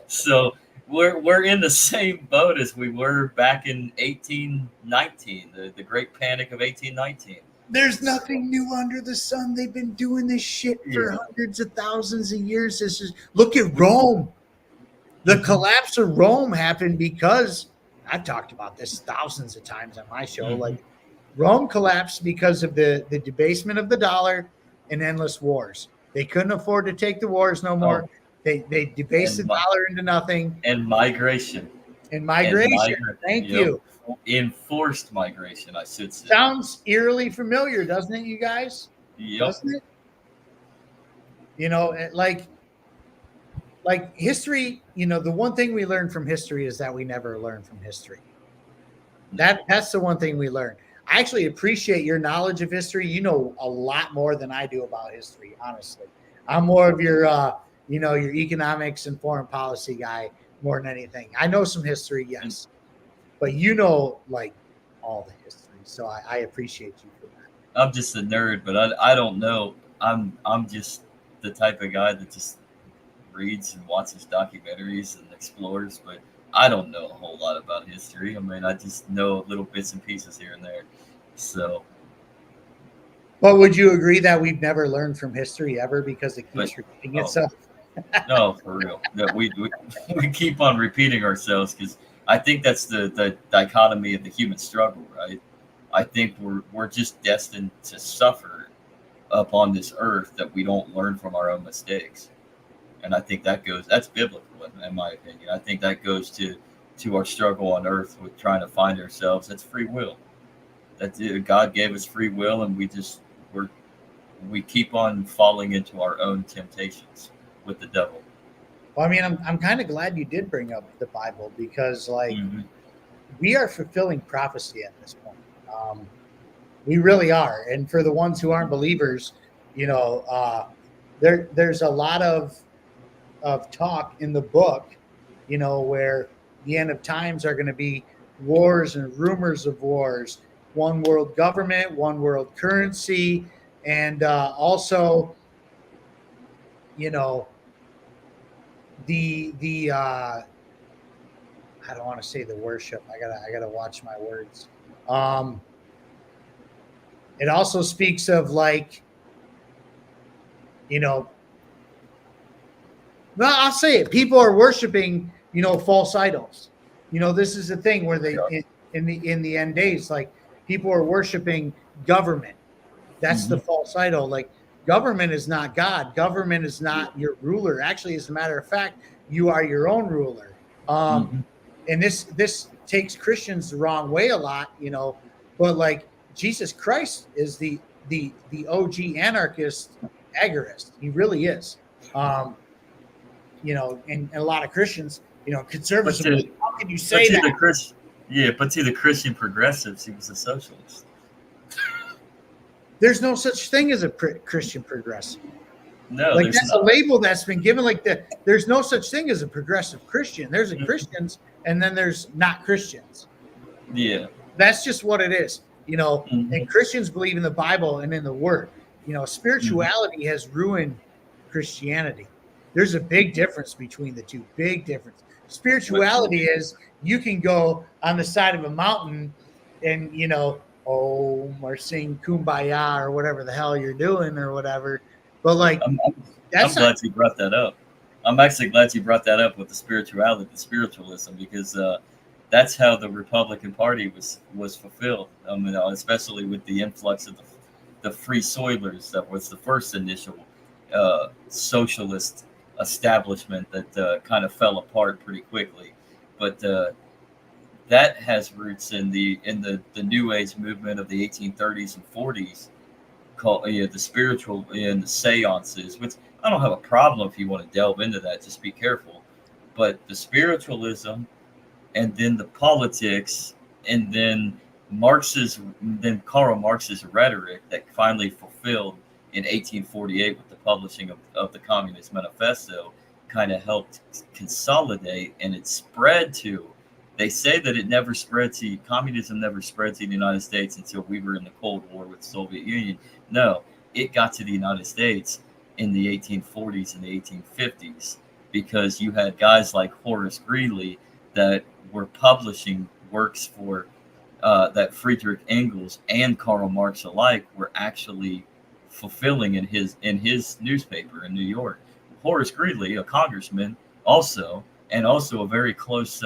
So we're in the same boat as we were back in 1819, the Great Panic of 1819. There's nothing new under the sun. They've been doing this shit for hundreds of thousands of years. Look at Rome. The collapse of Rome happened because, I've talked about this thousands of times on my show, like Rome collapsed because of the debasement of the dollar and endless wars. They couldn't afford to take the wars no more. They debased the dollar into nothing. And migration. Thank you. Enforced migration, I should say. Sounds eerily familiar, doesn't it, you guys? Yep. Doesn't it? Like history, the one thing we learn from history is that we never learn from history. That's the one thing we learn. I actually appreciate your knowledge of history. You know a lot more than I do about history, honestly. I'm more of your economics and foreign policy guy more than anything. I know some history, yes, but like all the history. So I appreciate you for that. I'm just a nerd, but I don't know. I'm just the type of guy that just reads and watches documentaries and explores, but I don't know a whole lot about history. I mean, I just know little bits and pieces here and there. So, well, would you agree that we've never learned from history ever because it keeps repeating itself? No, for real. That we keep on repeating ourselves because I think that's the dichotomy of the human struggle, right? I think we're just destined to suffer upon this earth that we don't learn from our own mistakes. And I think that's biblical, in my opinion. I think that goes to our struggle on earth with trying to find ourselves. That's free will. That's it. God gave us free will, and we keep on falling into our own temptations with the devil. Well, I mean, I'm kind of glad you did bring up the Bible because, we are fulfilling prophecy at this point. We really are. And for the ones who aren't believers, there's a lot of talk in the book, where the end of times are going to be wars and rumors of wars, one world government, one world currency, and also, the I don't want to say the worship. I gotta watch my words. It also speaks of like you know, well, I'll say it. People are worshiping, false idols. This is the thing where they in the end days, like people are worshiping government. That's the false idol. Like government is not God. Government is not your ruler. Actually, as a matter of fact, you are your own ruler. And this takes Christians the wrong way a lot, but like Jesus Christ is the OG anarchist agorist. He really is. And a lot of Christians, conservatives, how can you say that? But to the Christian progressives, he was a socialist. There's no such thing as a Christian progressive. No, like that's not a label that's been given. Like there's no such thing as a progressive Christian. There's a Christians, and then there's not Christians. Yeah, that's just what it is. And Christians believe in the Bible and in the Word. Spirituality has ruined Christianity. There's a big difference between the two. Big difference. Spirituality is you can go on the side of a mountain and or sing Kumbaya or whatever the hell you're doing or whatever. But like, I'm glad you brought that up. I'm actually glad you brought that up with the spirituality, the spiritualism, because that's how the Republican Party was fulfilled. Especially with the influx of the Free Soilers, that was the first initial socialist establishment that kind of fell apart pretty quickly. But that has roots in the New Age movement of the 1830s and 40s, called the spiritual and the seances, which I don't have a problem if you want to delve into that. Just be careful. But the spiritualism, and then the politics, and then Karl Marx's rhetoric that finally fulfilled in 1848 with the publishing of the Communist Manifesto, kind of helped consolidate, and it spread to. They say that communism never spread to the United States until we were in the Cold War with the Soviet Union. No, it got to the United States in the 1840s and the 1850s, because you had guys like Horace Greeley that were publishing works for that Friedrich Engels and Karl Marx alike were actually fulfilling in his newspaper in New York. Horace Greeley, a congressman, also a very close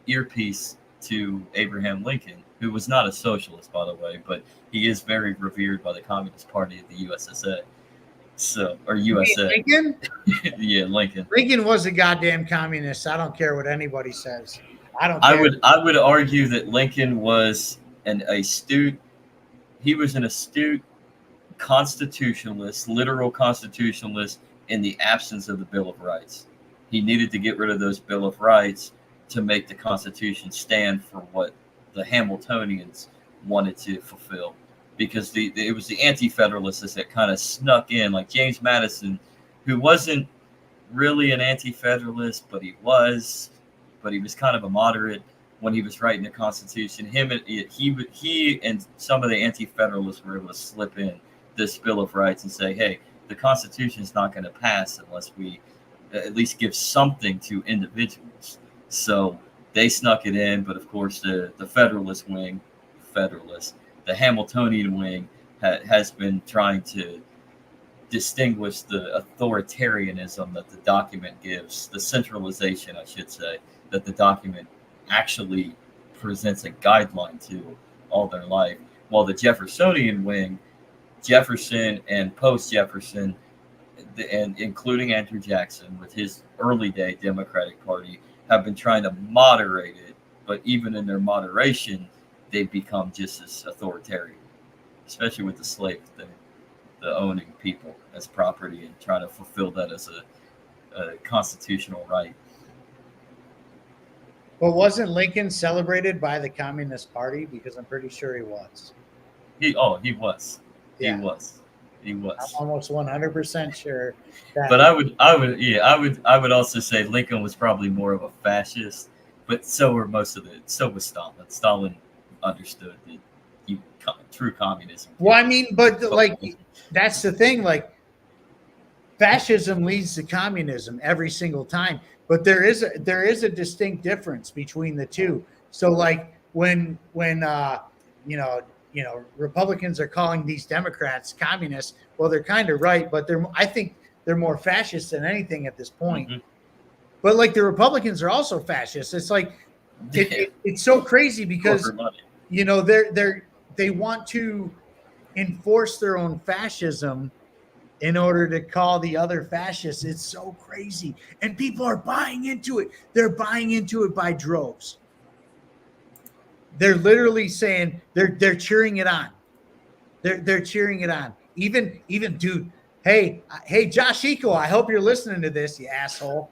earpiece to Abraham Lincoln, who was not a socialist, by the way, but he is very revered by the Communist Party of the USSR. USA. Lincoln? Yeah, Lincoln. Lincoln was a goddamn communist. I don't care what anybody says. I don't care. I would argue that Lincoln was an astute constitutionalist, literal constitutionalist in the absence of the Bill of Rights. He needed to get rid of those Bill of Rights to make the Constitution stand for what the Hamiltonians wanted to fulfill, because it was the anti-federalists that kind of snuck in, like James Madison, who wasn't really an anti-federalist, but he was kind of a moderate when he was writing the Constitution. He and some of the anti-federalists were able to slip in this Bill of Rights and say, hey, the Constitution is not going to pass unless we at least give something to individuals. So they snuck it in, but of course the Federalist wing, the Hamiltonian wing has been trying to distinguish the authoritarianism that the document gives, the centralization, I should say, that the document actually presents a guideline to all their life. While the Jeffersonian wing, Jefferson and post-Jefferson, and including Andrew Jackson with his early day Democratic Party, have been trying to moderate it, but even in their moderation, they've become just as authoritarian, especially with the slave thing, the owning people as property and trying to fulfill that as a constitutional right. But wasn't Lincoln celebrated by the Communist Party? Because I'm pretty sure he was. He was. Yeah. He was. I'm almost 100% sure. But I would also say Lincoln was probably more of a fascist, but so was Stalin. Stalin understood that true communism. Well, I mean, but that's the thing. Like, fascism leads to communism every single time. But there is a distinct difference between the two. So, like when Republicans are calling these Democrats communists, well, they're kind of right, but I think they're more fascist than anything at this point. Mhm. But like the Republicans are also fascists. It's like it's so crazy because Corporate money. you know they want to enforce their own fascism in order to call the other fascists. It's so crazy, and people are buying into it. They're buying into it by droves. They're literally saying they're cheering it on. They're cheering it on. Even dude. Hey Josh Eco, I hope you're listening to this, you asshole.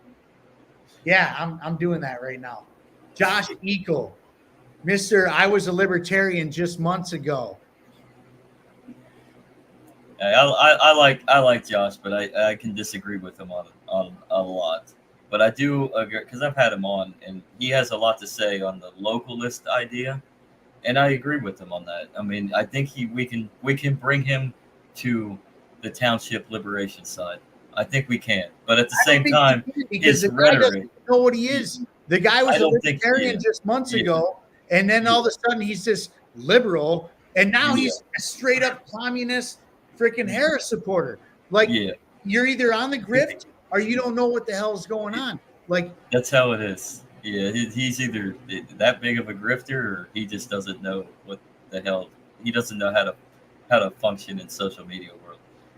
Yeah, I'm doing that right now. Josh Eco, Mr. I was a libertarian just months ago. I like Josh, but I can disagree with him on a lot. But I do agree because I've had him on, and he has a lot to say on the localist idea, and I agree with him on that. I mean, I think we can bring him to the township liberation side. I think we can, but at the same time, because his the guy doesn't rhetoric. know what he is. The guy was I a don't think- libertarian yeah. just months Yeah. ago, and then all of a sudden he's this liberal, and now Yeah. he's a straight up communist freaking Harris supporter. Like Yeah, you're either on the grift or you don't know what the hell's going on. Like that's how it is. Yeah, he's either that big of a grifter, or he just doesn't know what the hell. He doesn't know how to function in social media world.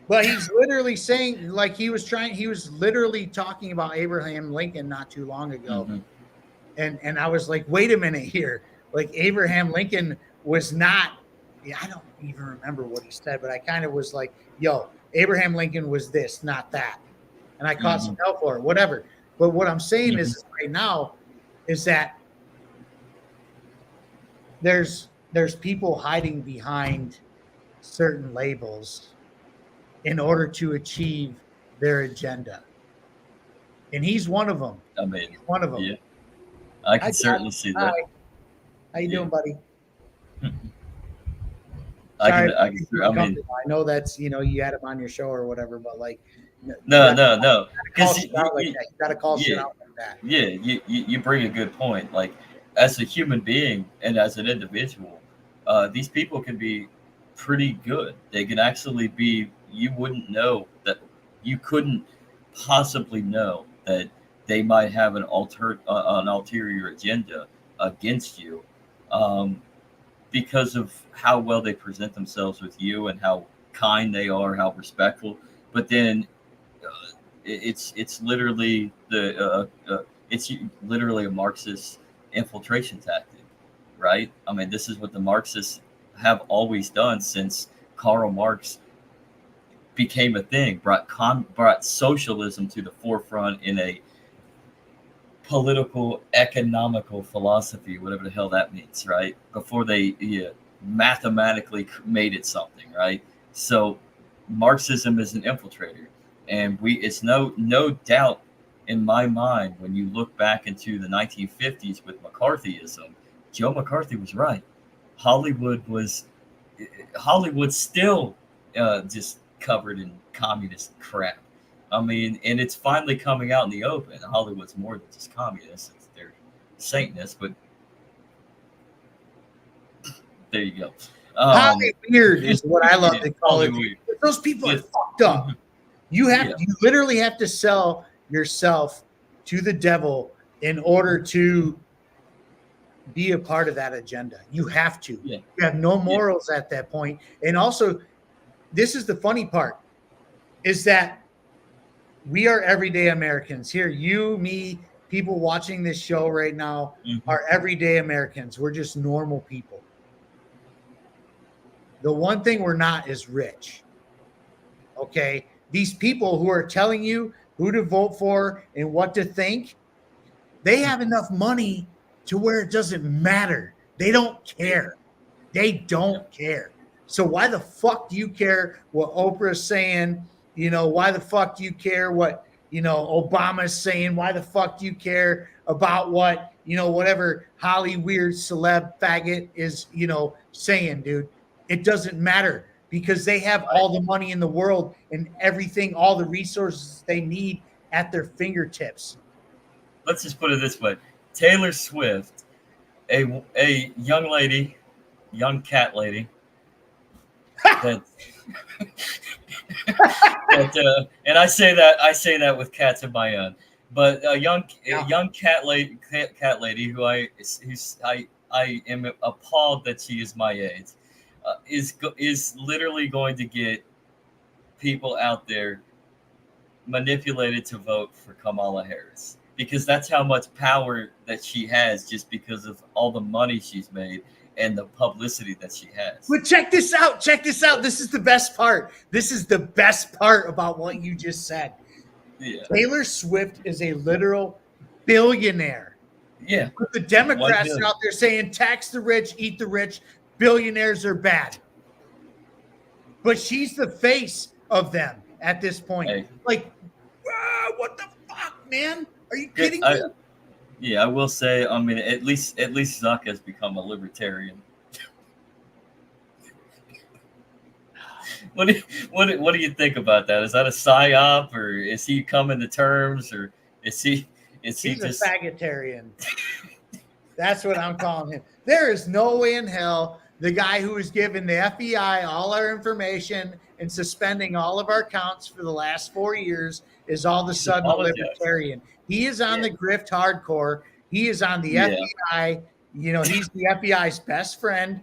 but he's literally saying, like he was literally talking about Abraham Lincoln not too long ago. Mhm. And I was like, wait a minute here. Like Abraham Lincoln was not, I don't even remember what he said, but I kind of was like, yo, Abraham Lincoln was this, not that. And I caught some hell for it, whatever. But what I'm saying is right now is that there's people hiding behind certain labels in order to achieve their agenda. And he's one of them. I mean, One of them. yeah, I can certainly see that. Hi. How you doing, buddy? I mean, I know that's, you had him on your show or whatever, but like, no. Because You you got to call shit out like that. Yeah, you bring a good point. Like, as a human being and as an individual, these people can be pretty good. They can actually be. You wouldn't know that. You couldn't possibly know that they might have an ulterior agenda against you, because of how well they present themselves with you and how kind they are, how respectful. But then it's literally it's literally a Marxist infiltration tactic, right? I mean, this is what the Marxists have always done since Karl Marx became a thing, brought socialism to the forefront in a political, economical philosophy, whatever the hell that means, right? Before they mathematically made it something, right? So Marxism is an infiltrator, and it's no doubt in my mind when you look back into the 1950s with McCarthyism, Joe McCarthy was right. Hollywood still just covered in communist crap. I mean, and it's finally coming out in the open. Hollywood's more than just communists. They're Satanists, but there you go. Holly weird is what I love to call it. Weird. Those people are fucked up. You literally have to sell yourself to the devil in order to be a part of that agenda. You have to. Yeah. You have no morals at that point. And also, this is the funny part, is that we are everyday Americans here. You, me, people watching this show right now are everyday Americans. We're just normal people. The one thing we're not is rich. Okay? These people who are telling you who to vote for and what to think, they have enough money to where it doesn't matter. They don't care. They don't care. So why the fuck do you care what Oprah's saying? Why the fuck do you care what, Obama's saying? Why the fuck do you care about what, whatever Holly weird celeb faggot is, saying, dude? It doesn't matter because they have all the money in the world and everything, all the resources they need at their fingertips. Let's just put it this way. Taylor Swift, a young lady, young cat lady, that And I say that with cats of my own. But a young cat lady who I am appalled that she is my age, is literally going to get people out there manipulated to vote for Kamala Harris, because that's how much power that she has, just because of all the money she's made and the publicity that she has. But check this out. This is the best part. This is the best part about what you just said. Yeah. Taylor Swift is a literal billionaire. Yeah. But the Democrats are out there saying tax the rich, eat the rich, billionaires are bad. But she's the face of them at this point. Hey. Like, what the fuck, man? Are you kidding me? Yeah, I will say, I mean, at least Zuck has become a libertarian. What do you think about that? Is that a psyop, or is he coming to terms, or is he He's just a faggotarian? That's what I'm calling him. There is no way in hell the guy who was giving the FBI all our information and suspending all of our accounts for the last 4 years is all of a sudden a libertarian. He is on the grift hardcore. He is on the FBI. You know, he's the FBI's best friend.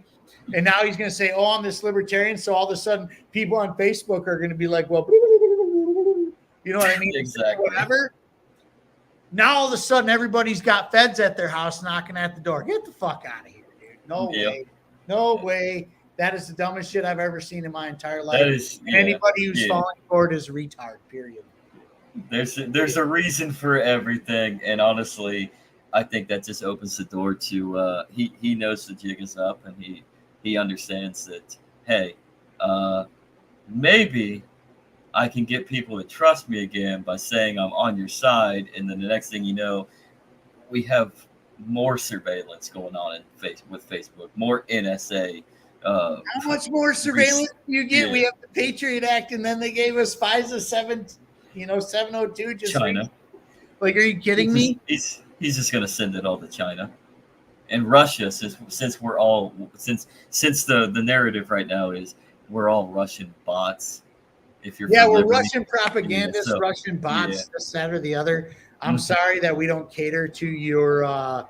And now he's going to say, oh, I'm this libertarian. So all of a sudden people on Facebook are going to be like, well, you know what I mean? Exactly. Whatever. Now all of a sudden everybody's got feds at their house knocking at the door. Get the fuck out of here, dude. No way. No way. That is the dumbest shit I've ever seen in my entire life. That is, anybody who's falling for it is a retard, period. There's a reason for everything. And honestly, I think that just opens the door to he knows the jig is up, and he understands that, hey, maybe I can get people to trust me again by saying I'm on your side, and then the next thing you know, we have more surveillance going on with Facebook, more NSA. How much more surveillance do you get? We have the Patriot Act, and then they gave us FISA 702. Just China. Like, are you kidding me? He's just gonna send it all to China and Russia, since we're all since the narrative right now is we're all Russian bots. If you're we're Russian propagandists, Russian bots, this, that, or the other. I'm Mm-hmm. sorry that we don't cater to your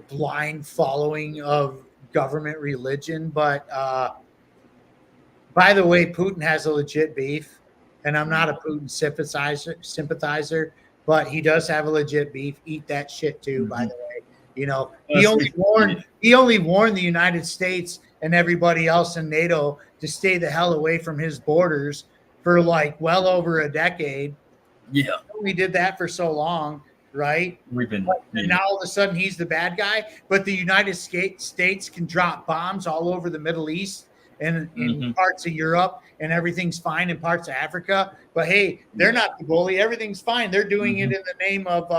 blind following of government religion, but by the way, Putin has a legit beef, and I'm not a Putin sympathizer, but he does have a legit beef. Eat that shit too, Mm-hmm. by the way. You know, he only warned the United States and everybody else in NATO to stay the hell away from his borders for like well over a decade. Yeah, we did that for so long, right? And now all of a sudden he's the bad guy, but the United States can drop bombs all over the Middle East and in parts of Europe, and everything's fine in parts of Africa. But hey, they're not the bully. Everything's fine. They're doing it in the name of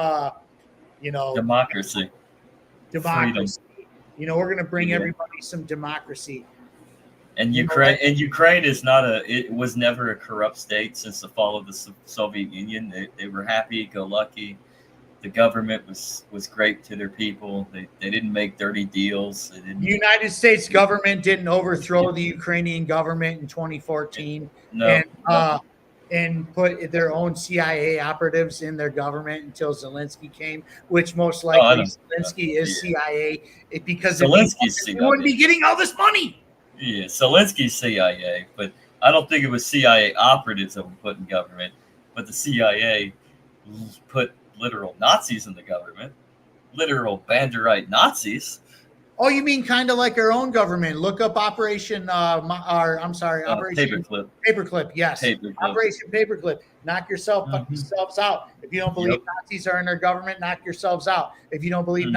democracy. Freedom. You know, we're going to bring everybody some democracy. And Ukraine is it was never a corrupt state since the fall of the Soviet Union. They were happy-go-lucky. The government was great to their people. They didn't make dirty deals. The United States government didn't overthrow the Ukrainian government in 2014 and put their own CIA operatives in their government until Zelensky came, which most likely Zelensky is CIA, because Zelensky's he wouldn't be getting all this money. Yeah, Zelensky's CIA, but I don't think it was CIA operatives that were put in government, but the CIA put literal Nazis in the government, literal Banderite Nazis. Oh, you mean kind of like our own government? Look up Operation Operation Paperclip. Yes, Operation Paperclip. Knock yourselves out. If you don't believe Nazis are in our government, knock yourselves out. If you don't believe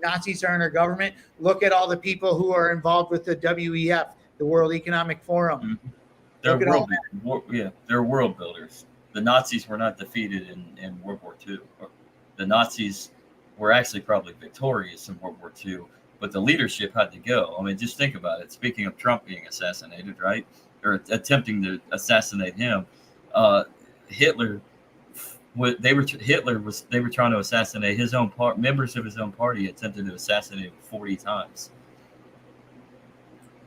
Nazis are in our government, look at all the people who are involved with the WEF, the World Economic Forum. They're they're world builders. The Nazis were not defeated in World War II. The Nazis were actually probably victorious in World War II, but the leadership had to go. I mean, just think about it. Speaking of Trump being assassinated, right, or attempting to assassinate him, Hitler. They were trying to assassinate his own members of his own party. Attempted to assassinate him 40 times.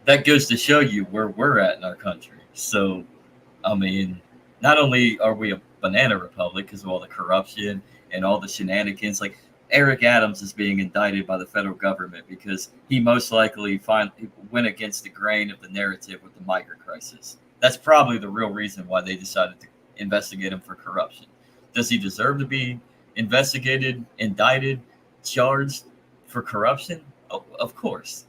That goes to show you where we're at in our country. So, I mean, not only are we a banana republic because of all the corruption and all the shenanigans, like Eric Adams is being indicted by the federal government because he most likely went against the grain of the narrative with the migrant crisis. That's probably the real reason why they decided to investigate him for corruption. Does he deserve to be investigated, indicted, charged for corruption? Oh, of course,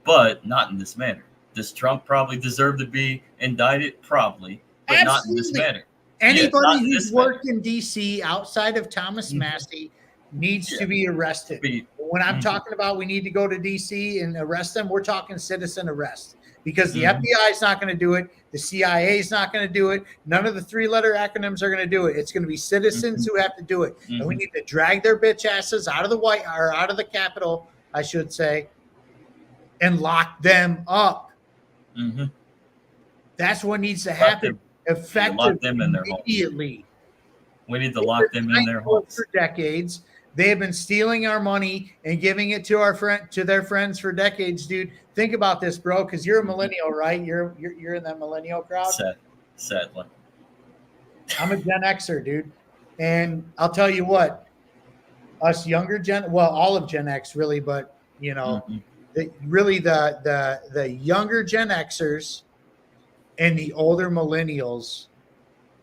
but not in this manner. Does Trump probably deserve to be indicted? Probably, but Absolutely. not in this manner. Anybody who's worked in D.C. outside of Thomas Massey needs to be arrested. When I'm talking about we need to go to D.C. and arrest them, we're talking citizen arrest because the FBI is not going to do it. The CIA is not going to do it. None of the three-letter acronyms are going to do it. It's going to be citizens who have to do it. And we need to drag their bitch asses out of the Capitol, I should say, and lock them up. That's what needs to happen. Effective immediately. We need to lock them in their homes. For decades, they have been stealing our money and giving it to their friends for decades, dude. Think about this, bro, because you're a millennial, right? You're in that millennial crowd. Sadly, I'm a Gen Xer, dude, and I'll tell you what, us younger all of Gen X, really, but you know, the younger Gen Xers and the older millennials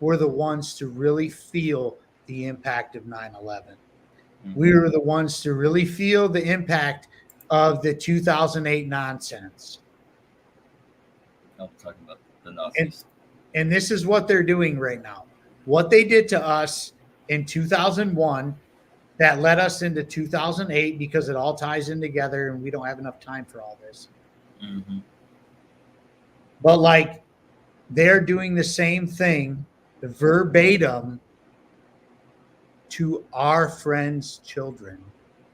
were the ones to really feel the impact of 9/11. We were the ones to really feel the impact of the 2008 nonsense. I'm talking about the Nazis. And this is what they're doing right now. What they did to us in 2001 that led us into 2008, because it all ties in together and we don't have enough time for all this. But like, they're doing the same thing verbatim to our friends' children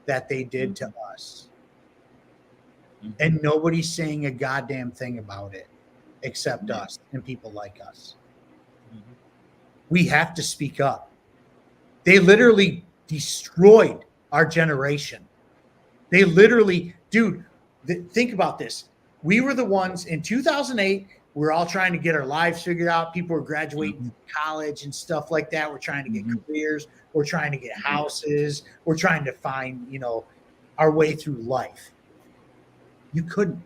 that they did to us. And nobody's saying a goddamn thing about it except us and people like us. We have to speak up. They literally destroyed our generation. They literally, dude, think about this. We were the ones in 2008. We're all trying to get our lives figured out. People were graduating from college and stuff like that. We're trying to get careers. We're trying to get houses. We're trying to find, our way through life. You couldn't.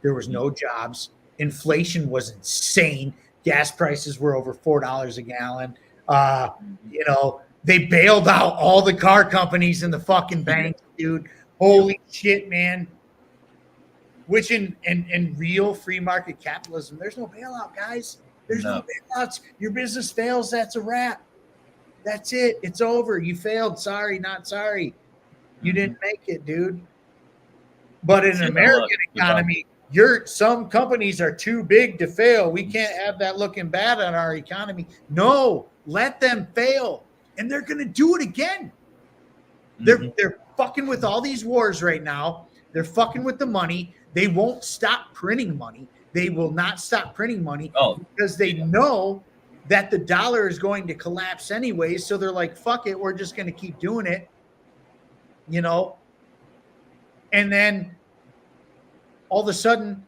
There was no jobs. Inflation was insane. Gas prices were over $4 a gallon. They bailed out all the car companies and the fucking banks, dude. Holy shit, man. Which in real free market capitalism, there's no bailout, guys. There's no bailouts. Your business fails, that's a wrap. That's it. It's over. You failed. Sorry, not sorry. You didn't make it, dude. But in an American economy, some companies are too big to fail. We can't have that looking bad on our economy. No, let them fail. And they're going to do it again. They're fucking with all these wars right now. They're fucking with the money. They won't stop printing money. They will not stop printing money because they know that the dollar is going to collapse anyway. So they're like, fuck it. We're just going to keep doing it, And then all of a sudden,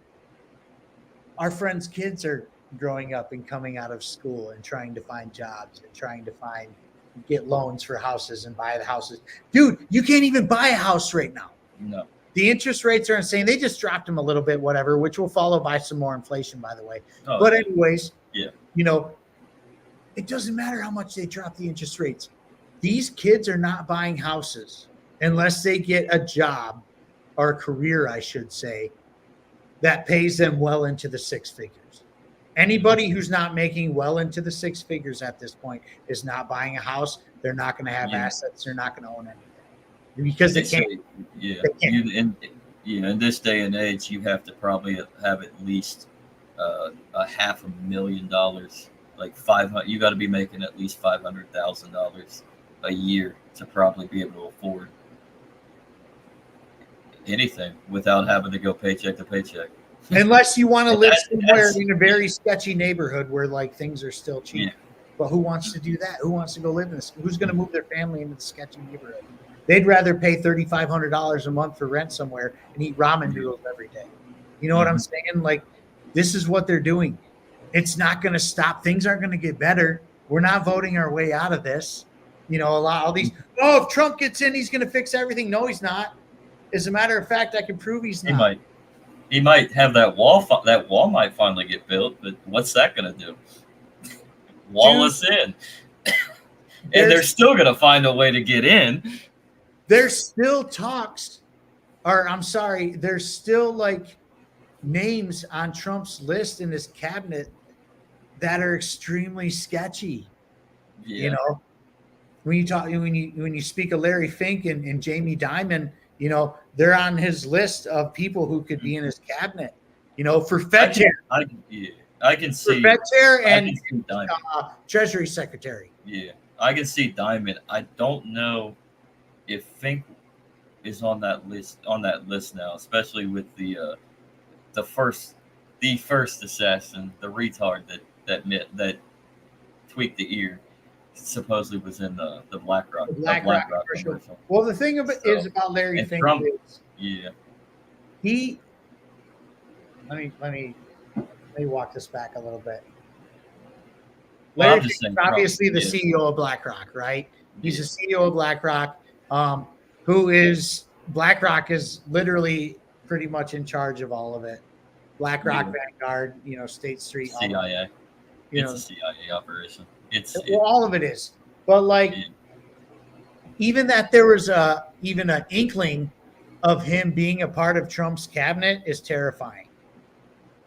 our friends' kids are growing up and coming out of school and trying to find jobs and trying to get loans for houses and buy the houses. Dude, you can't even buy a house right now. No. The interest rates are insane. They just dropped them a little bit, whatever, which will follow by some more inflation, by the way. But anyways, it doesn't matter how much they drop the interest rates. These kids are not buying houses unless they get a job or a career, I should say, that pays them well into the six figures. Anybody who's not making well into the six figures at this point is not buying a house. They're not going to have assets. They're not going to own anything because they can't. In this day and age, you have to probably have at least $500,000, like 500. You got to be making at least $500,000 a year to probably be able to afford anything without having to go paycheck to paycheck. Unless you want to live somewhere in a very sketchy neighborhood where like things are still cheap. But who wants to do that? Who wants to go live in this? Who's going to move their family into the sketchy neighborhood? They'd rather pay $3,500 a month for rent somewhere and eat ramen noodles every day. You know what I'm saying? Like, this is what they're doing. It's not going to stop. Things aren't going to get better. We're not voting our way out of this. All these, if Trump gets in, he's going to fix everything. No, he's not. As a matter of fact, I can prove he's not. He might have that wall. That wall might finally get built, but what's that going to do? Wall us in. And they're still going to find a way to get in. There's still talks, there's still like names on Trump's list in his cabinet that are extremely sketchy. Yeah. When you speak of Larry Fink and Jamie Dimon, they're on his list of people who could be in his cabinet. For Fed chair. I can see Fed chair and Treasury Secretary. Yeah, I can see Dimon. I don't know if Fink is on that list now, especially with the first assassin, the retard that tweaked the ear, supposedly was in the BlackRock commercial. Well, the thing is about Larry Fink Trump, is he. Let me walk this back a little bit. Larry Fink is obviously the CEO of BlackRock, right? He's the CEO of BlackRock, BlackRock is literally pretty much in charge of all of it. BlackRock, Vanguard, State Street, CIA. It's a CIA operation. All of it is. But even that there was even an inkling of him being a part of Trump's cabinet is terrifying.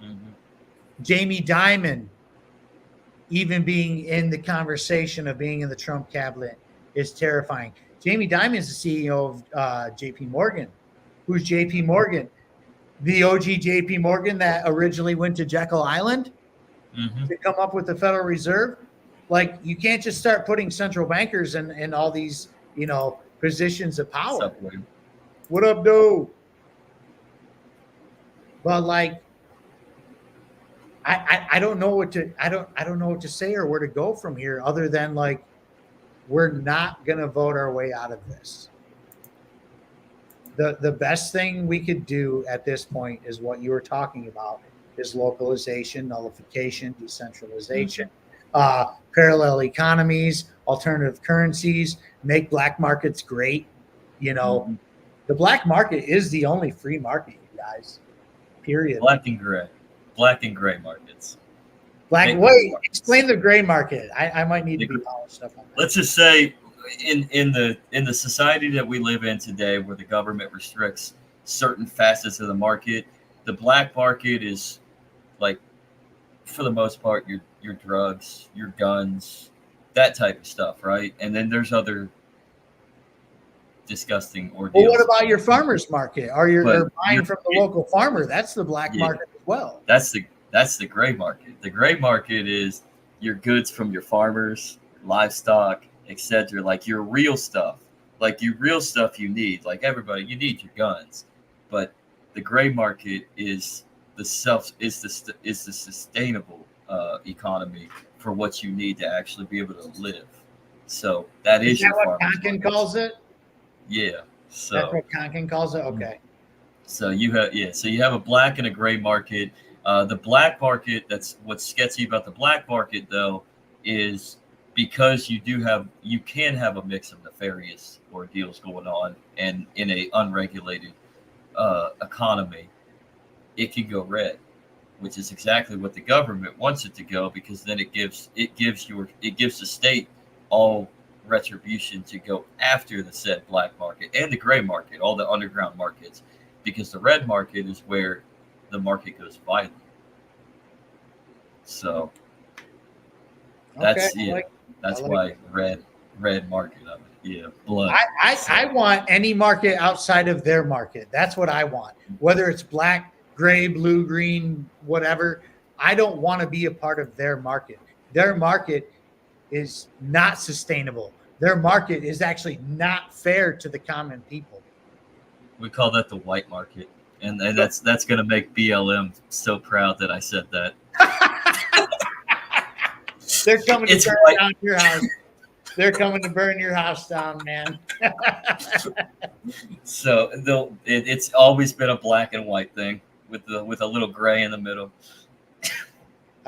Mm-hmm. Jamie Dimon even being in the conversation of being in the Trump cabinet is terrifying. Jamie Dimon is the CEO of JP Morgan. Who's JP Morgan? The OG JP Morgan that originally went to Jekyll Island to come up with the Federal Reserve. You can't just start putting central bankers in all these, positions of power. What up, dude? But I don't know what to say or where to go from here other than we're not going to vote our way out of this. The best thing we could do at this point is what you were talking about, is localization, nullification, decentralization, parallel economies, alternative currencies, make black markets great. The black market is the only free market, you guys, period. Black and gray markets. Explain the gray market. I might need to be polished up on that. Let's just say in the society that we live in today, where the government restricts certain facets of the market, the black market is for the most part your drugs, your guns, that type of stuff, right? And then there's other disgusting ordeals. Well, what about your farmer's market? You're buying from the local farmer? That's the black market as well. That's the gray market. The gray market is your goods from your farmers, livestock, etc. Your real stuff, your real stuff you need. Everybody, you need your guns, but the gray market is the sustainable economy for what you need to actually be able to live. So that is your what Conkin calls it. Yeah. So that's what Conkin calls it. Okay. So you have a black and a gray market. The black market, that's what's sketchy about the black market, though, is because you can have a mix of nefarious ordeals going on, and in a unregulated economy, it can go red, which is exactly what the government wants it to go, because then it gives the state all retribution to go after the said black market and the gray market, all the underground markets, because the red market is where the market goes violent. So that's why red market of it. Yeah, blood. I want any market outside of their market. That's what I want. Whether it's black, gray, blue, green, whatever. I don't want to be a part of their market. Their market is not sustainable. Their market is actually not fair to the common people. We call that the white market. And that's going to make BLM so proud that I said that. They're coming to burn down your house. They're coming to burn your house down, man. So it's always been a black and white thing with a little gray in the middle.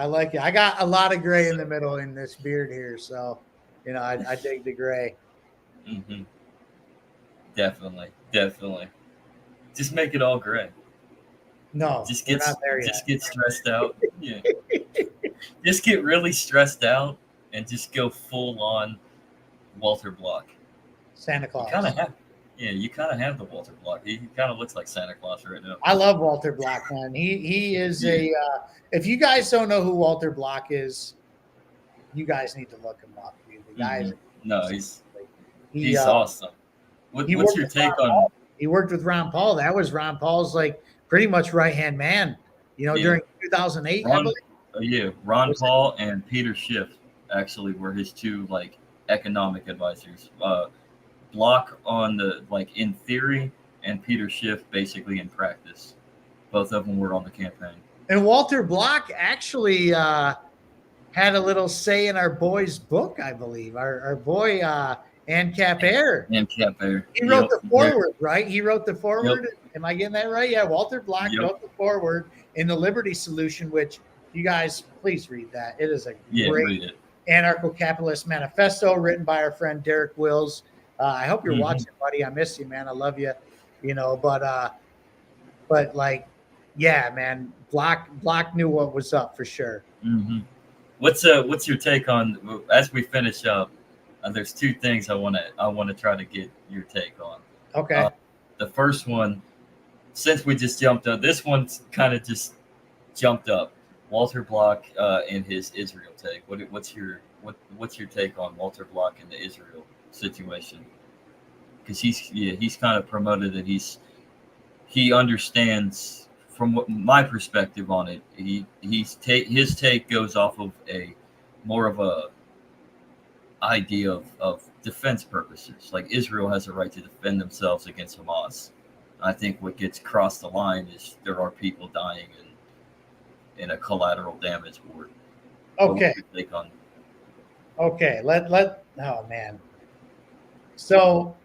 I like it. I got a lot of gray in the middle in this beard here, so I dig the gray. Mm-hmm. Definitely. Just make it all gray. No, we're not there yet. Just get stressed out. Yeah. Just get really stressed out and just go full on Walter Block. Santa Claus. You kind of have the Walter Block. He kind of looks like Santa Claus right now. I love Walter Block, man. He is if you guys don't know who Walter Block is, you guys need to look him up. Dude. The guy he's awesome. What's your take on? He worked with Ron Paul. That was Ron Paul's pretty much right-hand man, during 2008, I believe. Ron Paul and Peter Schiff actually were his two economic advisors. Block on the in theory, and Peter Schiff basically in practice. Both of them were on the campaign. And Walter Block actually had a little say in our boy's book, I believe. Our boy Ancap Air. He wrote the foreword, right? He wrote the foreword. Yep. Am I getting that right? Yeah, Walter Block wrote the foreword in the Liberty Solution, which you guys please read that. It is a great anarcho-capitalist manifesto written by our friend Derek Wills. I hope you're watching, buddy. I miss you, man. I love you. But man, Block knew what was up for sure. Mm-hmm. What's your take on, as we finish up? There's two things I want to try to get your take on. Okay. The first one, since we just jumped up, this one's kind of just jumped up. Walter Block and his Israel take. What's your take on Walter Block and the Israel situation? Because he's kind of promoted that he understands, from my perspective on it, his take goes off of more of a idea of defense purposes. Like Israel has a right to defend themselves against Hamas. I think what gets crossed the line is there are people dying in a collateral damage war. Okay. Okay. Oh man. So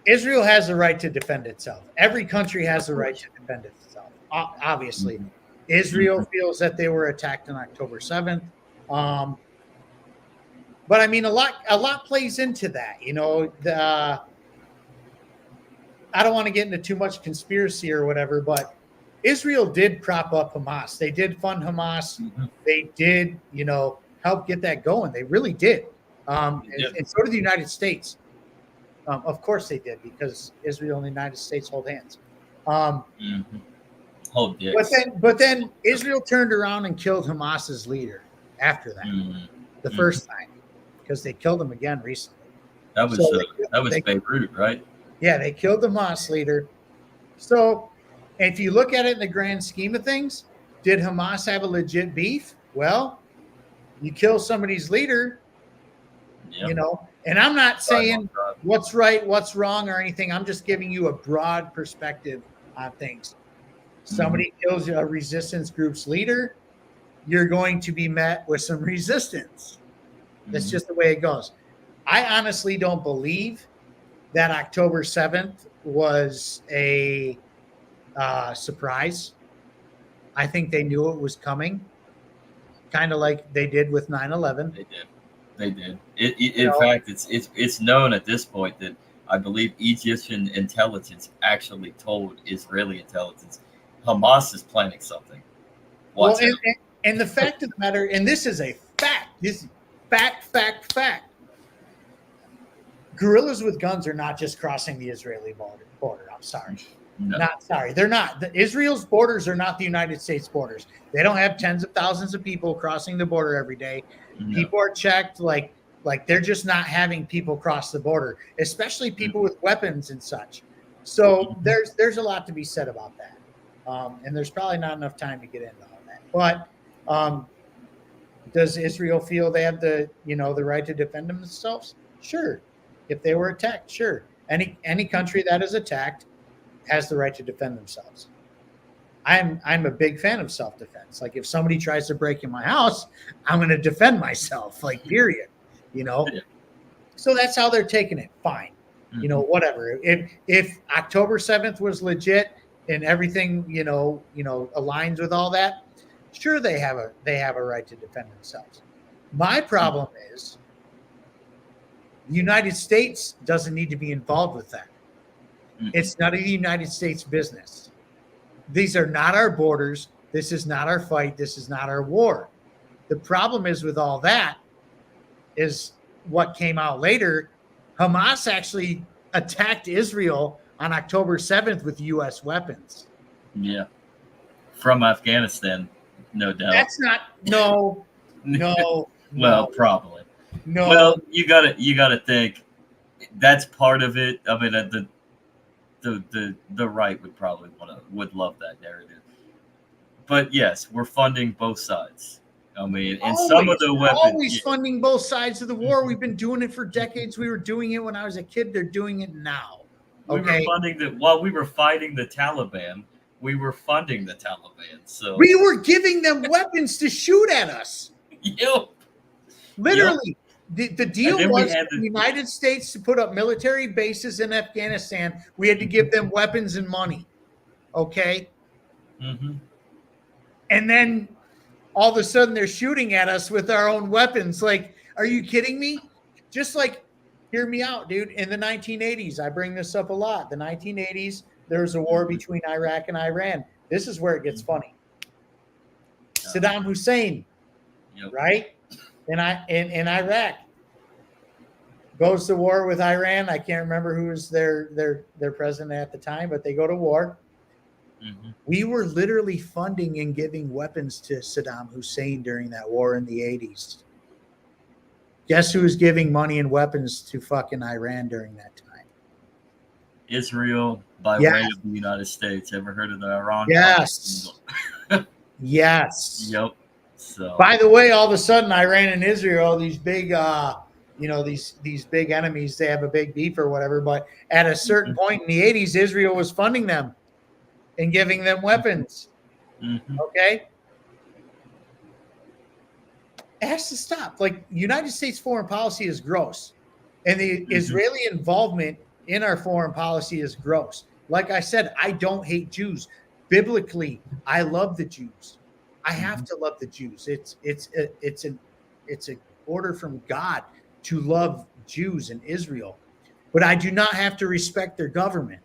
Israel has the right to defend itself. Every country has the right to defend itself. Obviously, mm-hmm. Israel mm-hmm. feels that they were attacked on October 7th. But I mean, a lot plays into that. I don't want to get into too much conspiracy or whatever, but Israel did prop up Hamas. They did fund Hamas. Mm-hmm. They did, help get that going. They really did. And so did the United States. Of course they did, because Israel and the United States hold hands. Mm-hmm. Hold dicks. But then Israel turned around and killed Hamas's leader after that, the first time, because they killed him again recently. That was Beirut, right? Yeah, they killed the Hamas leader. So if you look at it in the grand scheme of things, did Hamas have a legit beef? Well, you kill somebody's leader, and I'm not saying what's right, what's wrong, or anything. I'm just giving you a broad perspective on things. Somebody kills a resistance group's leader, you're going to be met with some resistance. That's just the way it goes. I honestly don't believe that October 7th was a surprise. I think they knew it was coming, kind of like they did with 9/11. They did. In fact, it's known at this point that I believe Egyptian intelligence actually told Israeli intelligence Hamas is planning something. And the fact of the matter, and this is a fact. This is fact. Guerrillas with guns are not just crossing the Israeli border. I'm sorry. No. Not sorry. They're not. Israel's borders are not the United States borders. They don't have tens of thousands of people crossing the border every day. No. People are checked like they're just not having people cross the border, especially people with weapons and such. So there's a lot to be said about that. And there's probably not enough time to get into all that. But does Israel feel they have the right to defend themselves? Sure. If they were attacked, sure. Any country that is attacked has the right to defend themselves. I'm a big fan of self-defense. Like if somebody tries to break in my house, I'm going to defend myself. Period. Yeah. So that's how they're taking it. Fine. Mm-hmm. Whatever. If October 7th was legit and everything, aligns with all that, Sure, they have a right to defend themselves. My problem is the United States doesn't need to be involved with that. It's none of the United States' business. These are not our borders. This is not our fight. This is not our war. The problem is with all that is what came out later. Hamas actually attacked Israel on October 7th with U.S. weapons. Yeah. From Afghanistan, no doubt. That's not no. Well, no, probably. no. Well, you gotta think that's part of it. I mean, the right would love that narrative. But yes, we're funding both sides. I mean, and some of the weapons. Always funding both sides of the war. We've been doing it for decades. We were doing it when I was a kid. They're doing it now. We were funding while we were fighting the Taliban. We were funding the Taliban. So we were giving them weapons to shoot at us. Yep. Literally. Yep. The deal was the United States to put up military bases in Afghanistan. We had to give them weapons and money. Okay. Mm-hmm. And then all of a sudden they're shooting at us with our own weapons. Like, are you kidding me? Just like, hear me out, dude. In the 1980s, I bring this up a lot. The 1980s, there was a war between Iraq and Iran. This is where it gets funny. Saddam Hussein, right? In Iraq, goes to war with Iran. I can't remember who was their president at the time, but they go to war. Mm-hmm. We were literally funding and giving weapons to Saddam Hussein during that war in the 80s. Guess who was giving money and weapons to fucking Iran during that time? Israel, by way of the United States. Ever heard of the Iran? Yes. Yes. Yep. So, by the way, all of a sudden, Iran and Israel, these big, these big enemies, they have a big beef or whatever. But at a certain point in the 80s, Israel was funding them and giving them weapons. Mm-hmm. Okay? It has to stop. Like, United States foreign policy is gross. And the Israeli involvement in our foreign policy is gross. Like I said, I don't hate Jews. Biblically, I love the Jews. I have to love the Jews. It's an order from God to love Jews and Israel. But I do not have to respect their government.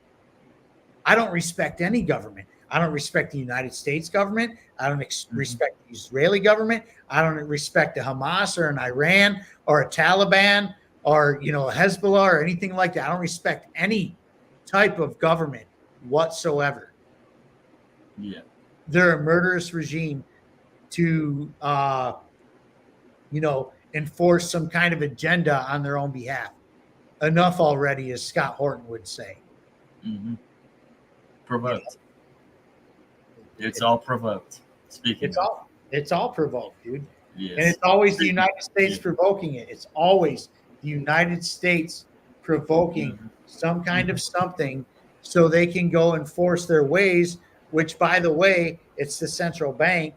I don't respect any government. I don't respect the United States government. I don't respect the Israeli government. I don't respect the Hamas or an Iran or a Taliban or, a Hezbollah or anything like that. I don't respect any type of government whatsoever. Yeah. They're a murderous regime to, enforce some kind of agenda on their own behalf. Enough already, as Scott Horton would say. Mm-hmm. Provoked. It's all provoked. It's all provoked, dude. Yes. And it's always the United States provoking it. It's always the United States provoking some kind of something so they can go and force their ways, which, by the way, it's the central bank.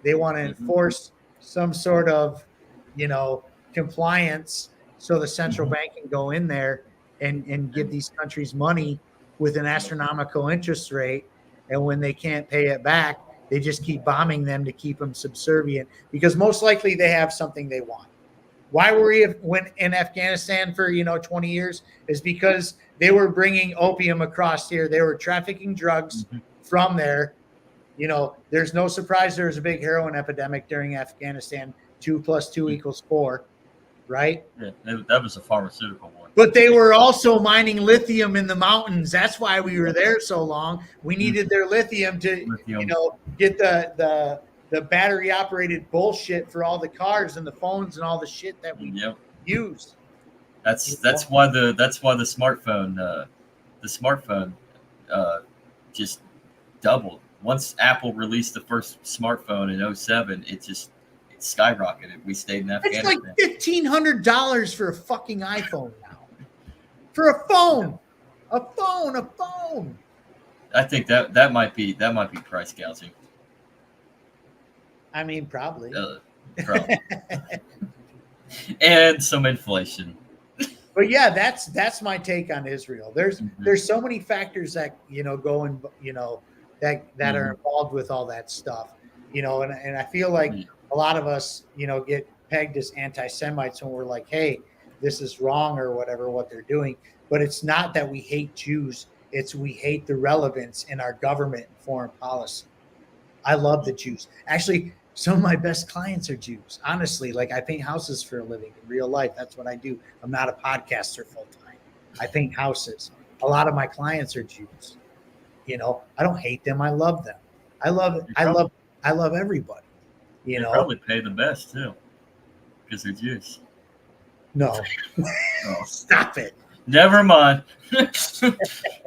They want to enforce some sort of, compliance so the central bank can go in there and give these countries money with an astronomical interest rate. And when they can't pay it back, they just keep bombing them to keep them subservient, because most likely they have something they want. Why were we in Afghanistan for 20 years is because they were bringing opium across here. They were trafficking drugs from there. There's no surprise there was a big heroin epidemic during Afghanistan. 2 + 2 = 4, right? Yeah, that was a pharmaceutical one. But they were also mining lithium in the mountains. That's why we were there so long. We needed their lithium to, get the battery operated bullshit for all the cars and the phones and all the shit that we use. That's why the smartphone just doubled. Once Apple released the first smartphone in 2007, it skyrocketed. We stayed in Afghanistan. It's like $1,500 for a fucking iPhone now. For a phone. A phone. I think that might be price gouging. I mean, probably. Probably. And some inflation. But yeah, that's my take on Israel. There's so many factors that go and that are involved with all that stuff. and I feel like a lot of us, get pegged as anti-Semites when we're like, hey, this is wrong or whatever, what they're doing. But it's not that we hate Jews. It's we hate the relevance in our government and foreign policy. I love the Jews. Actually, some of my best clients are Jews. Honestly, like I paint houses for a living in real life. That's what I do. I'm not a podcaster full time. I paint houses. A lot of my clients are Jews. I don't hate them. I love them. I love everybody. They probably pay the best too, because they're Jews. No, Oh. Stop it. Never mind.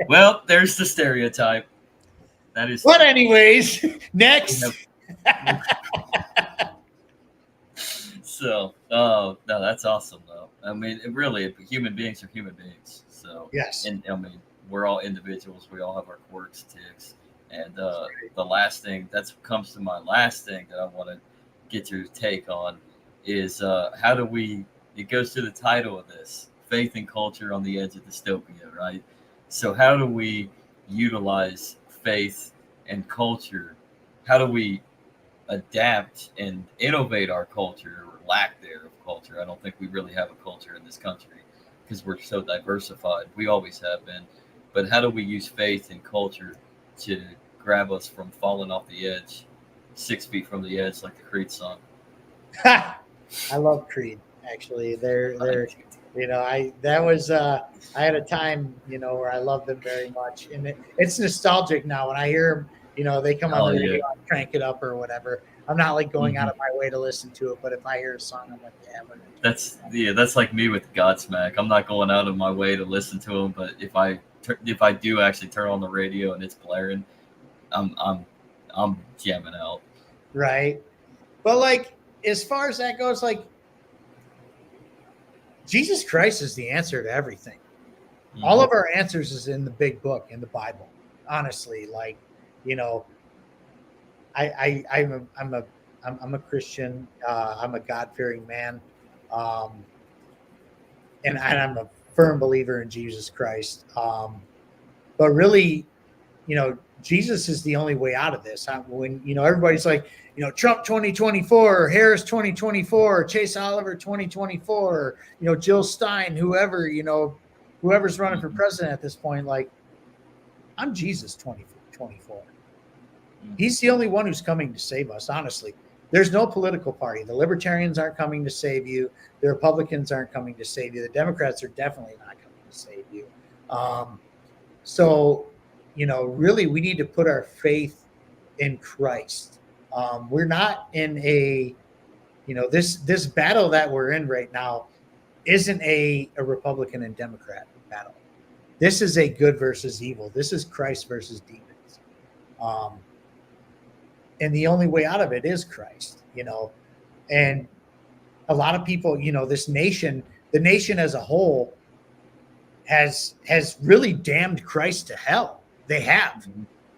Well, there's the stereotype. That is. But anyways, next. So, no, that's awesome though. I mean, really, human beings are human beings. So, Yes. And I mean, we're all individuals. We all have our quirks, ticks, and the last thing that comes to my last thing that I want to get your take on is how do we? It goes to the title of this: faith and culture on the edge of dystopia, right? So, how do we utilize faith and culture? How do we adapt and innovate our culture, or lack there of culture? I don't think we really have a culture in this country because we're so diversified. We always have been. But how do we use faith and culture to grab us from falling off the edge, 6 feet from the edge, like the Creed song? I love Creed. Actually, they're I had a time where I loved them very much, and it's nostalgic now when I hear them. They come on the radio, I crank it up or whatever. I'm not like going out of my way to listen to it, but if I hear a song, I'm like, yeah. That's like me with Godsmack. I'm not going out of my way to listen to them, but if I do actually turn on the radio and it's blaring, I'm jamming out. Right, but like as far as that goes, like Jesus Christ is the answer to everything. Mm-hmm. All of our answers is in the big book, in the Bible. Honestly, like. I'm a Christian. I'm a God-fearing man, and I'm a firm believer in Jesus Christ. But really, Jesus is the only way out of this. When everybody's like, Trump 2024, or Harris 2024, or Chase Oliver 2024, or, Jill Stein, whoever's running for president at this point, like, I'm Jesus 2024. He's the only one who's coming to save us, honestly. There's no political party. The Libertarians aren't coming to save you. The Republicans aren't coming to save you. The Democrats are definitely not coming to save you. So, really, we need to put our faith in Christ. We're not in this battle that we're in right now isn't a Republican and Democrat battle. This is a good versus evil. This is Christ versus demons. And the only way out of it is Christ, and a lot of people, the nation as a whole has really damned Christ to hell. They have,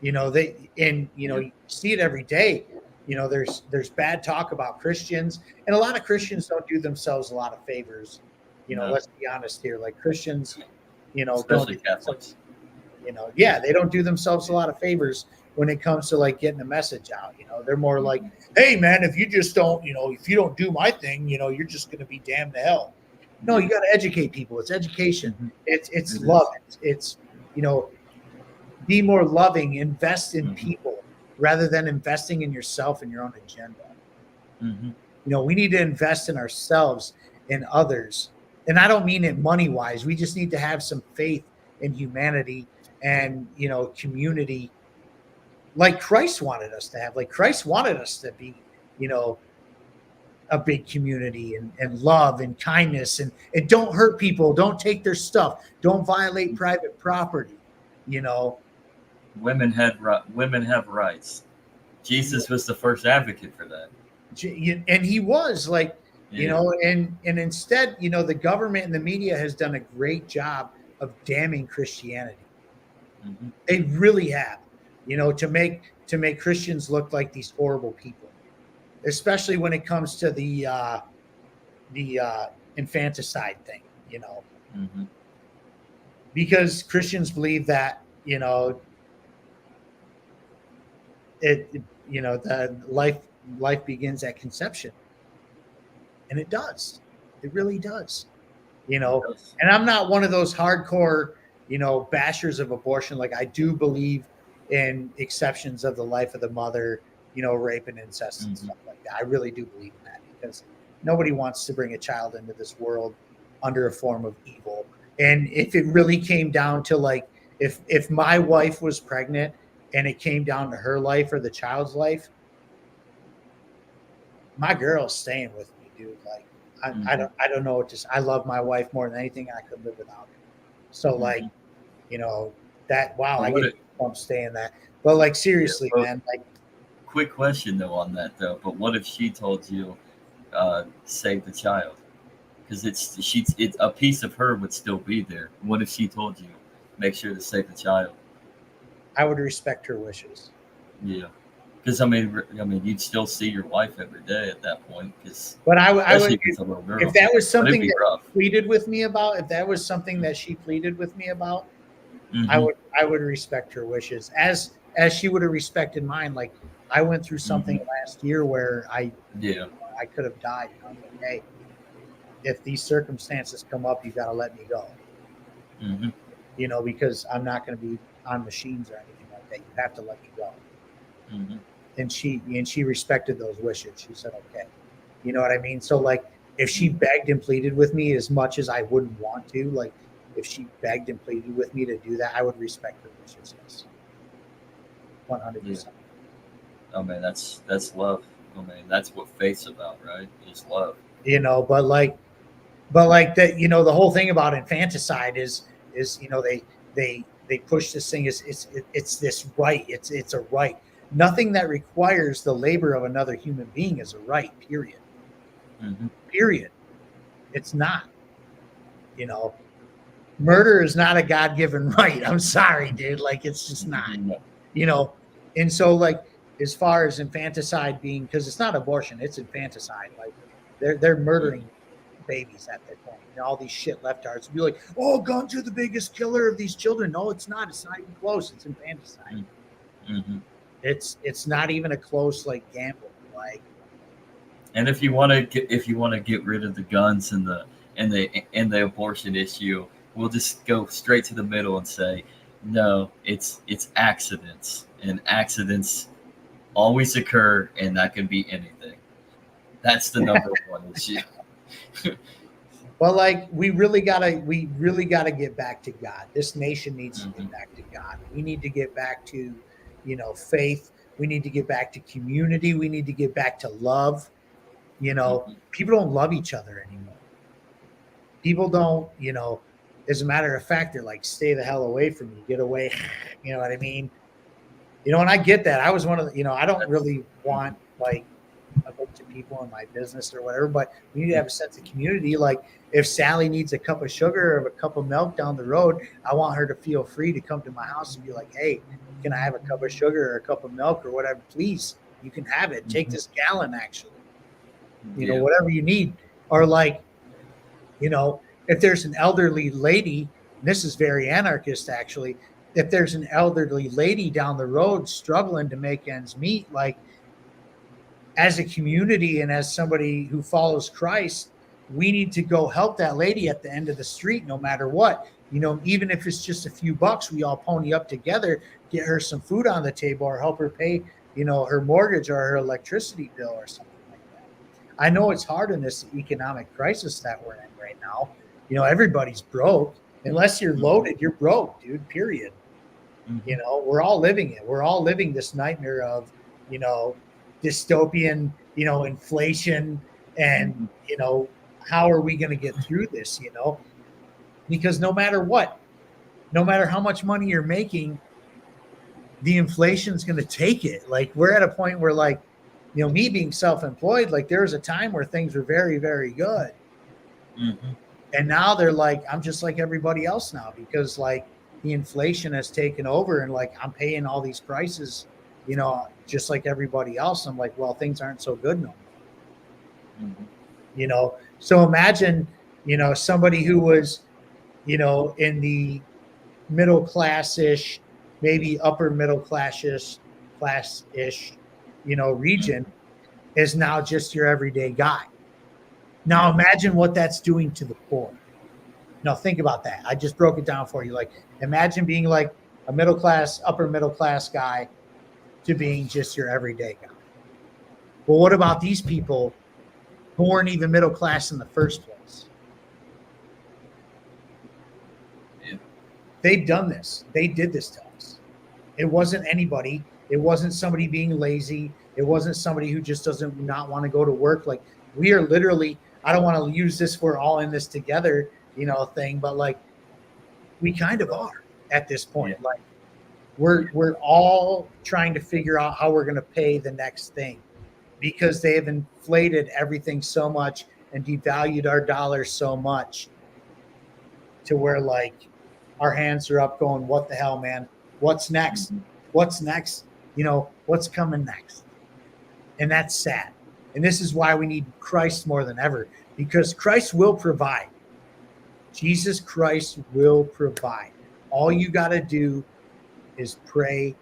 you see it every day. There's bad talk about Christians, and a lot of Christians don't do themselves a lot of favors. Let's be honest here. Like Christians, especially Catholics, they don't do themselves a lot of favors when it comes to like getting a message out. They're more like, hey man, if you just don't, if you don't do my thing, you're just going to be damned to hell. No, you got to educate people. It's education. It's love. It's be more loving, invest in people rather than investing in yourself and your own agenda. We need to invest in ourselves and others. And I don't mean it money wise. We just need to have some faith in humanity and, community, like Christ wanted us to have. Like Christ wanted us to be, a big community and love and kindness and don't hurt people. Don't take their stuff. Don't violate private property. Women have rights. Jesus was the first advocate for that. And he was like, and instead, the government and the media has done a great job of damning Christianity. They really have. To make Christians look like these horrible people, especially when it comes to the infanticide thing, because Christians believe that, the life begins at conception, and it does. It really does. And I'm not one of those hardcore, bashers of abortion. Like, I do believe in exceptions of the life of the mother, rape and incest and stuff like that. I really do believe in that, because nobody wants to bring a child into this world under a form of evil. And if it really came down to, like, if my wife was pregnant and it came down to her life or the child's life, my girl's staying with me, dude. Like, I don't know. I love my wife more than anything. I could live without her. So like, I get bumps saying that. But like, seriously, man, like, quick question though on that though. But what if she told you, save the child? Because it's a piece of her would still be there. What if she told you, make sure to save the child? I would respect her wishes. Yeah. Because I mean, you'd still see your wife every day at that point. But I would, if that was something that she pleaded with me about, I would respect her wishes as she would have respected mine. Like, I went through something last year where I could have died. And I was like, hey, if these circumstances come up, you got to let me go. Because I'm not going to be on machines or anything like that. You have to let me go. And she respected those wishes. She said, okay. You know what I mean? So like, if she begged and pleaded with me, as much as I wouldn't want to, like, if she begged and pleaded with me to do that, I would respect her wishes. Yes. 100%. Oh man, that's love. Oh man, that's what faith's about, right? It's love. But like that, the whole thing about infanticide is they push this thing it's this right. It's a right. Nothing that requires the labor of another human being is a right, period. Period. It's not. Murder is not a God-given right. I'm sorry, dude. Like, it's just not. And so, like, as far as infanticide being, because it's not abortion, it's infanticide. Like, they're murdering babies at that point. All these shit leftards will be like, oh, guns are the biggest killer of these children. No, it's not. It's not even close. It's infanticide. It's not even a close, like, gamble. Like, and if you want to get rid of the guns and the abortion issue, we'll just go straight to the middle and say, no, it's accidents, and accidents always occur, and that can be anything. That's the number one issue. Well, like, we really gotta get back to God. This nation needs to get back to God. We need to get back to, faith. We need to get back to community. We need to get back to love. People don't love each other anymore. People don't, as a matter of fact, they're like, stay the hell away from me, get away. You know what I mean? And I get that. I was one of the, I don't really want, like, a bunch of people in my business or whatever, but we need to have a sense of community. Like, if Sally needs a cup of sugar or a cup of milk down the road, I want her to feel free to come to my house and be like, hey, can I have a cup of sugar or a cup of milk or whatever? Please, you can have it. Take this gallon, actually. Whatever you need. Or like, if there's an elderly lady, and this is very anarchist actually, if there's an elderly lady down the road struggling to make ends meet, like, as a community and as somebody who follows Christ, we need to go help that lady at the end of the street, no matter what. Even if it's just a few bucks, we all pony up together, get her some food on the table, or help her pay, her mortgage or her electricity bill or something like that. I know it's hard in this economic crisis that we're in right now. Everybody's broke. Unless you're loaded, you're broke, dude, period. We're all living it. We're all living this nightmare of, dystopian, inflation, and, how are we going to get through this, because no matter what, no matter how much money you're making, the inflation's going to take it. Like, we're at a point where, like, me being self-employed, like, there was a time where things were very, very good. And now they're like, I'm just like everybody else now, because, like, the inflation has taken over, and, like, I'm paying all these prices, just like everybody else. I'm like, well, things aren't so good no more. So imagine, somebody who was, in the middle class-ish, maybe upper middle class-ish, region is now just your everyday guy. Now imagine what that's doing to the poor. Now think about that. I just broke it down for you. Like, imagine being like a middle class, upper middle class guy to being just your everyday guy. Well, what about these people who weren't even middle class in the first place? Yeah. They've done this. They did this to us. It wasn't anybody. It wasn't somebody being lazy. It wasn't somebody who just doesn't not want to go to work. Like, we are literally, I don't want to use this, we're all in this together, thing, but like, we kind of are at this point. Yeah. Like, we're all trying to figure out how we're going to pay the next thing, because they have inflated everything so much and devalued our dollar so much to where, like, our hands are up going, what the hell, man? What's next? What's next? What's coming next? And that's sad. And this is why we need Christ more than ever, because Christ will provide. Jesus Christ will provide. All you got to do is pray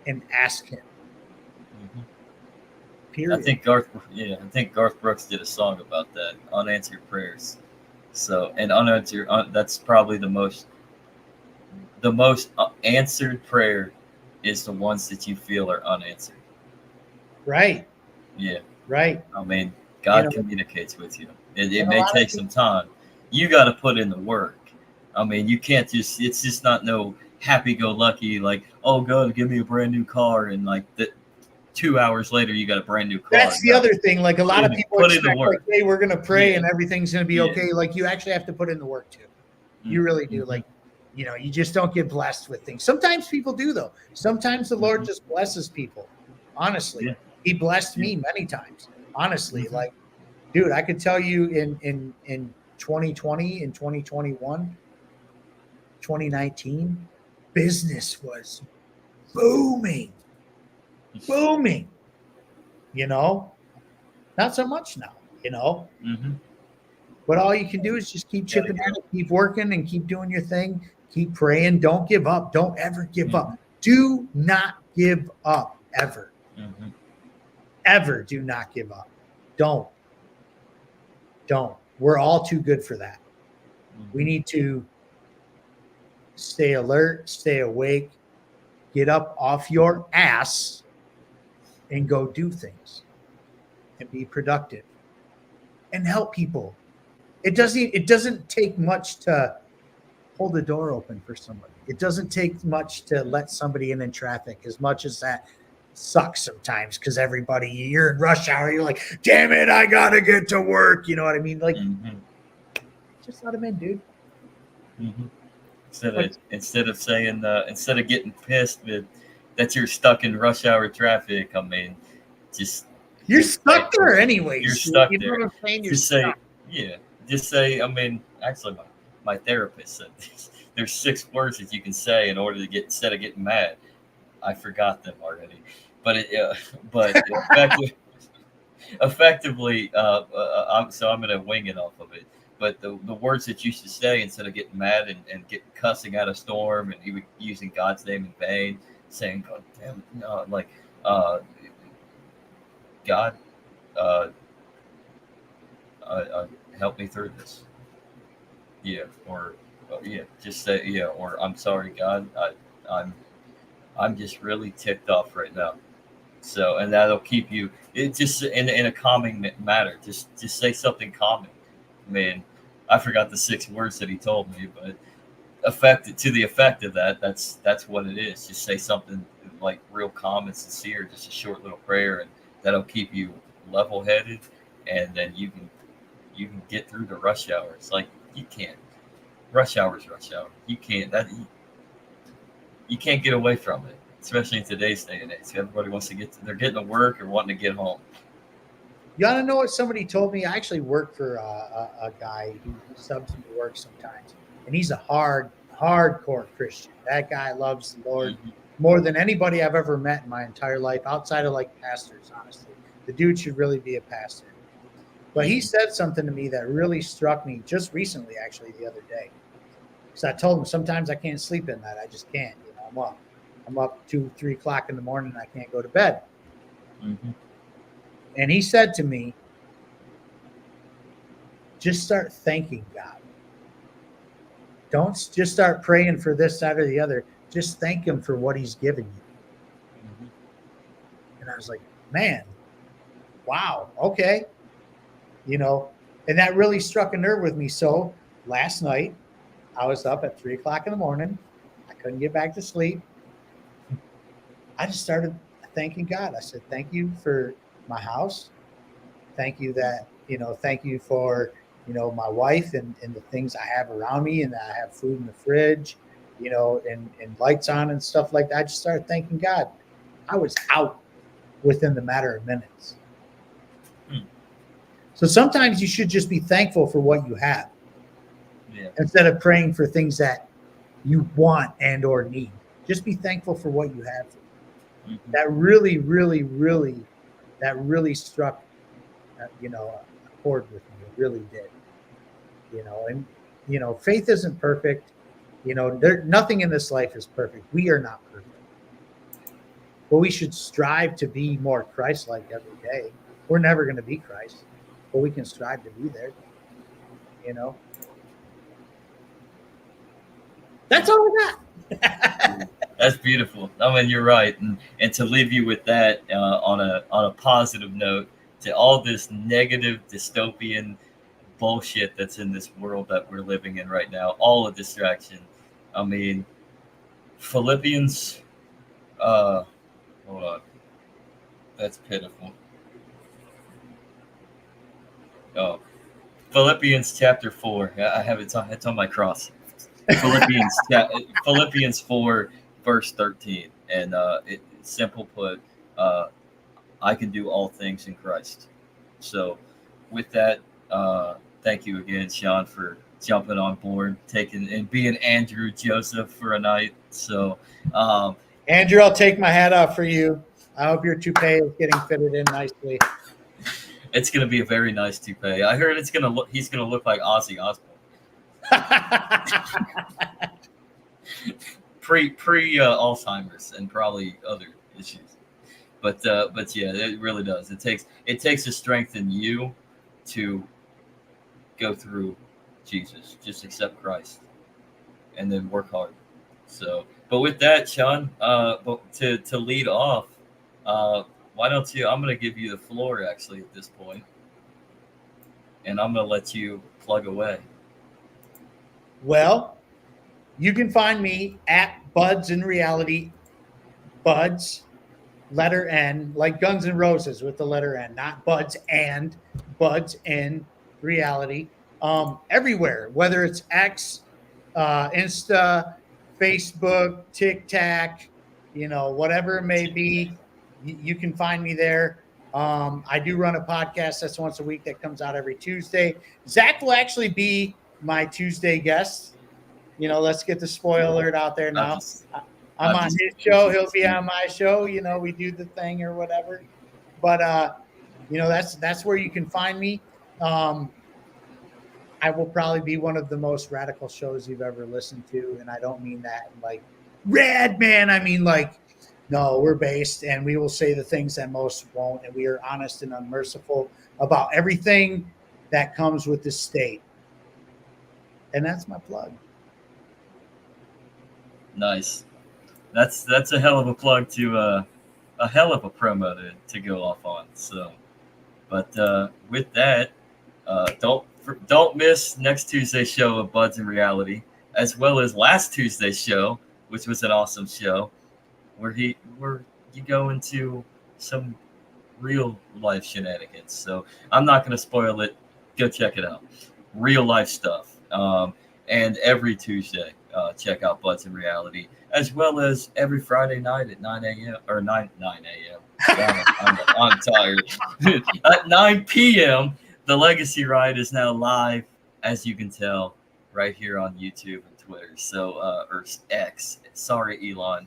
and ask him. Mm-hmm. Period. I think Garth Brooks did a song about that, unanswered prayers. So, and unanswered, that's probably the most answered prayer is the ones that you feel are unanswered. Right. Yeah. Right. I mean, God communicates with you. It may take some time. You got to put in the work. I mean, you can't just, it's just not no happy-go-lucky, like, oh, God, give me a brand new car. And like 2 hours later, you got a brand new car. That's the other thing. Like, a lot of people expect, like, hey, we're going to pray and everything's going to be okay. Like, you actually have to put in the work too. You really do. Like, you just don't get blessed with things. Sometimes people do, though. Sometimes the Lord just blesses people. Honestly. Yeah. He blessed me many times. Honestly. Like, dude, I could tell you in 2020, in 2021, 2019, business was booming. Not so much now, but all you can do is just keep chipping at it, keep working and keep doing your thing, keep praying. Don't give up. Don't ever give up. Do not give up ever. Ever do not give up. Don't. We're all too good for that. We need to stay alert, stay awake, get up off your ass and go do things and be productive and help people. It doesn't take much to hold the door open for somebody. It doesn't take much to let somebody in traffic, as much as that sucks sometimes, because you're in rush hour, you're like, damn it, I gotta get to work. You know what I mean? Like, just let them in, dude. Instead of saying, instead of getting pissed that you're stuck in rush hour traffic, I mean, you're stuck there anyway. You're stuck there. Know what I'm saying? Just say, I mean, actually, my therapist said this. There's 6 words that you can say in order to instead of getting mad. I forgot them already, but effectively, so I'm gonna wing it off of it. But the words that you should say instead of getting mad and cussing out a storm and even using God's name in vain, saying, "God damn, no," like, God, help me through this. Just say, or I'm sorry, God, I'm just really ticked off right now. So, and that'll keep you just in a calming manner. Just say something calming. I mean, I forgot the 6 words that he told me, but to the effect of that, that's what it is. Just say something like real calm and sincere, just a short little prayer, and that'll keep you level-headed, and then you can get through the rush hours. Like, you can't. Rush hour. You can't. You can't get away from it, especially in today's day and age. Everybody wants to they're getting to work or wanting to get home. You want to know what somebody told me? I actually work for a guy who subs me to work sometimes, and he's a hardcore Christian. That guy loves the Lord more than anybody I've ever met in my entire life, outside of like pastors, honestly. The dude should really be a pastor. But he said something to me that really struck me just recently, actually, the other day. Because I told him sometimes I can't sleep in that. I just can't. I'm up 2-3 o'clock in the morning and I can't go to bed. Mm-hmm. And he said to me, just start thanking God. Don't just start praying for this, that, or the other. Just thank him for what he's given you. Mm-hmm. And I was like, man, wow, okay. And that really struck a nerve with me. So last night, I was up at 3 o'clock in the morning. I couldn't get back to sleep. I just started thanking God. I said, thank you for my house. Thank you thank you for, my wife and the things I have around me, and that I have food in the fridge, and lights on and stuff like that. I just started thanking God. I was out within the matter of minutes. So sometimes you should just be thankful for what you have, instead of praying for things that you want and or need. Just be thankful for what you have. Mm-hmm. That really, really, really, struck, a chord with me. It really did. And faith isn't perfect. Nothing in this life is perfect. We are not perfect, but we should strive to be more Christ-like every day. We're never going to be Christ, but we can strive to be there. That's all I got. That's beautiful. I mean, you're right, and to leave you with that on a positive note, to all this negative dystopian bullshit that's in this world that we're living in right now, all a distraction. I mean, Philippians, hold on, that's pitiful. Oh, Philippians chapter 4. I have it. It's on my cross. Philippians 4 verse 13, and simple put, I can do all things in Christ. So with that, thank you again, Sean, for jumping on board, taking and being Andrew Joseph for a night. So Andrew, I'll take my hat off for you. I hope your toupee is getting fitted in nicely. It's going to be a very nice toupee. I heard he's going to look like Ozzy Osbourne. pre Alzheimer's and probably other issues, but yeah, it really does. It takes a strength in you to go through Jesus. Just accept Christ and then work hard. So, but with that, Sean, to lead off, why don't you? I'm going to give you the floor actually at this point, and I'm going to let you plug away. Well, you can find me at BudsnReality. Buds, letter N, like Guns N' Roses with the letter N, not Buds and Buds in Reality. Everywhere, whether it's X, Insta, Facebook, TikTok, whatever it may be, you can find me there. I do run a podcast that's once a week that comes out every Tuesday. Zach will actually be my Tuesday guest. Let's get the spoiler alert out there now. I'm on his show. He'll be on my show. We do the thing or whatever. But, that's where you can find me. I will probably be one of the most radical shows you've ever listened to. And I don't mean that like rad, man. I mean, like, no, we're based and we will say the things that most won't. And we are honest and unmerciful about everything that comes with the state. And that's my plug. Nice. That's a hell of a plug to a hell of a promo to go off on. So, but with that, don't miss next Tuesday's show of BudsnReality, as well as last Tuesday's show, which was an awesome show, where you go into some real life shenanigans. So I'm not going to spoil it. Go check it out. Real life stuff. And every Tuesday, check out BudsnReality, as well as every Friday night at 9 a.m. or 9 a.m. I'm tired. At 9 p.m., The Legacy Ride is now live, as you can tell, right here on YouTube and Twitter. So, or X. Sorry, Elon.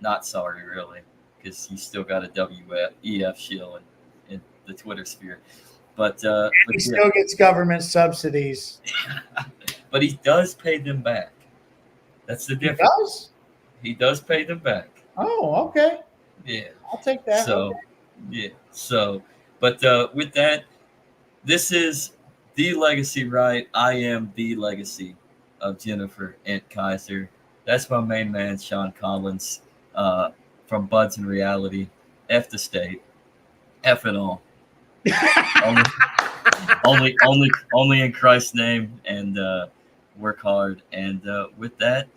Not sorry, really, because he still got a WEF shield in the Twitter sphere. But he still gets government subsidies. But he does pay them back. That's the difference. He does? He does pay them back. Oh, okay. Yeah. I'll take that. So, okay. Yeah. So, but with that, this is the Legacy Right. I am the legacy of Jennifer and Kaiser. That's my main man, Sean Collins, from BudsnReality. F the state. F it all. only in Christ's name, and work hard. And with that,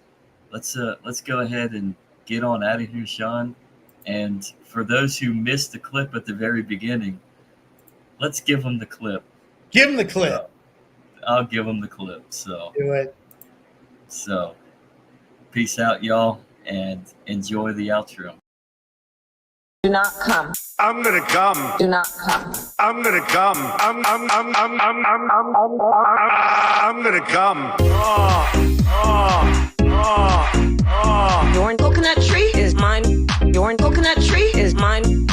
let's go ahead and get on out of here, Sean. And for those who missed the clip at the very beginning, let's give them the clip. Give him the clip. I'll give them the clip. So Do it. So peace out, y'all, and enjoy the outro. Do not come. I'm gonna come. Do not come. I'm gonna come. I'm gonna come. Your coconut tree is mine. Your coconut tree is mine.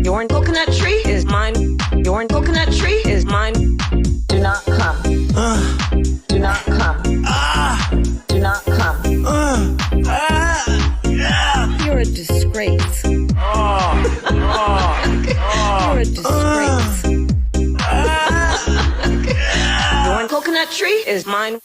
Your coconut tree is mine. Your coconut tree is mine. Do not come. Do not come. Do not come. You're a disgrace. You're a disgrace. Your coconut tree is mine.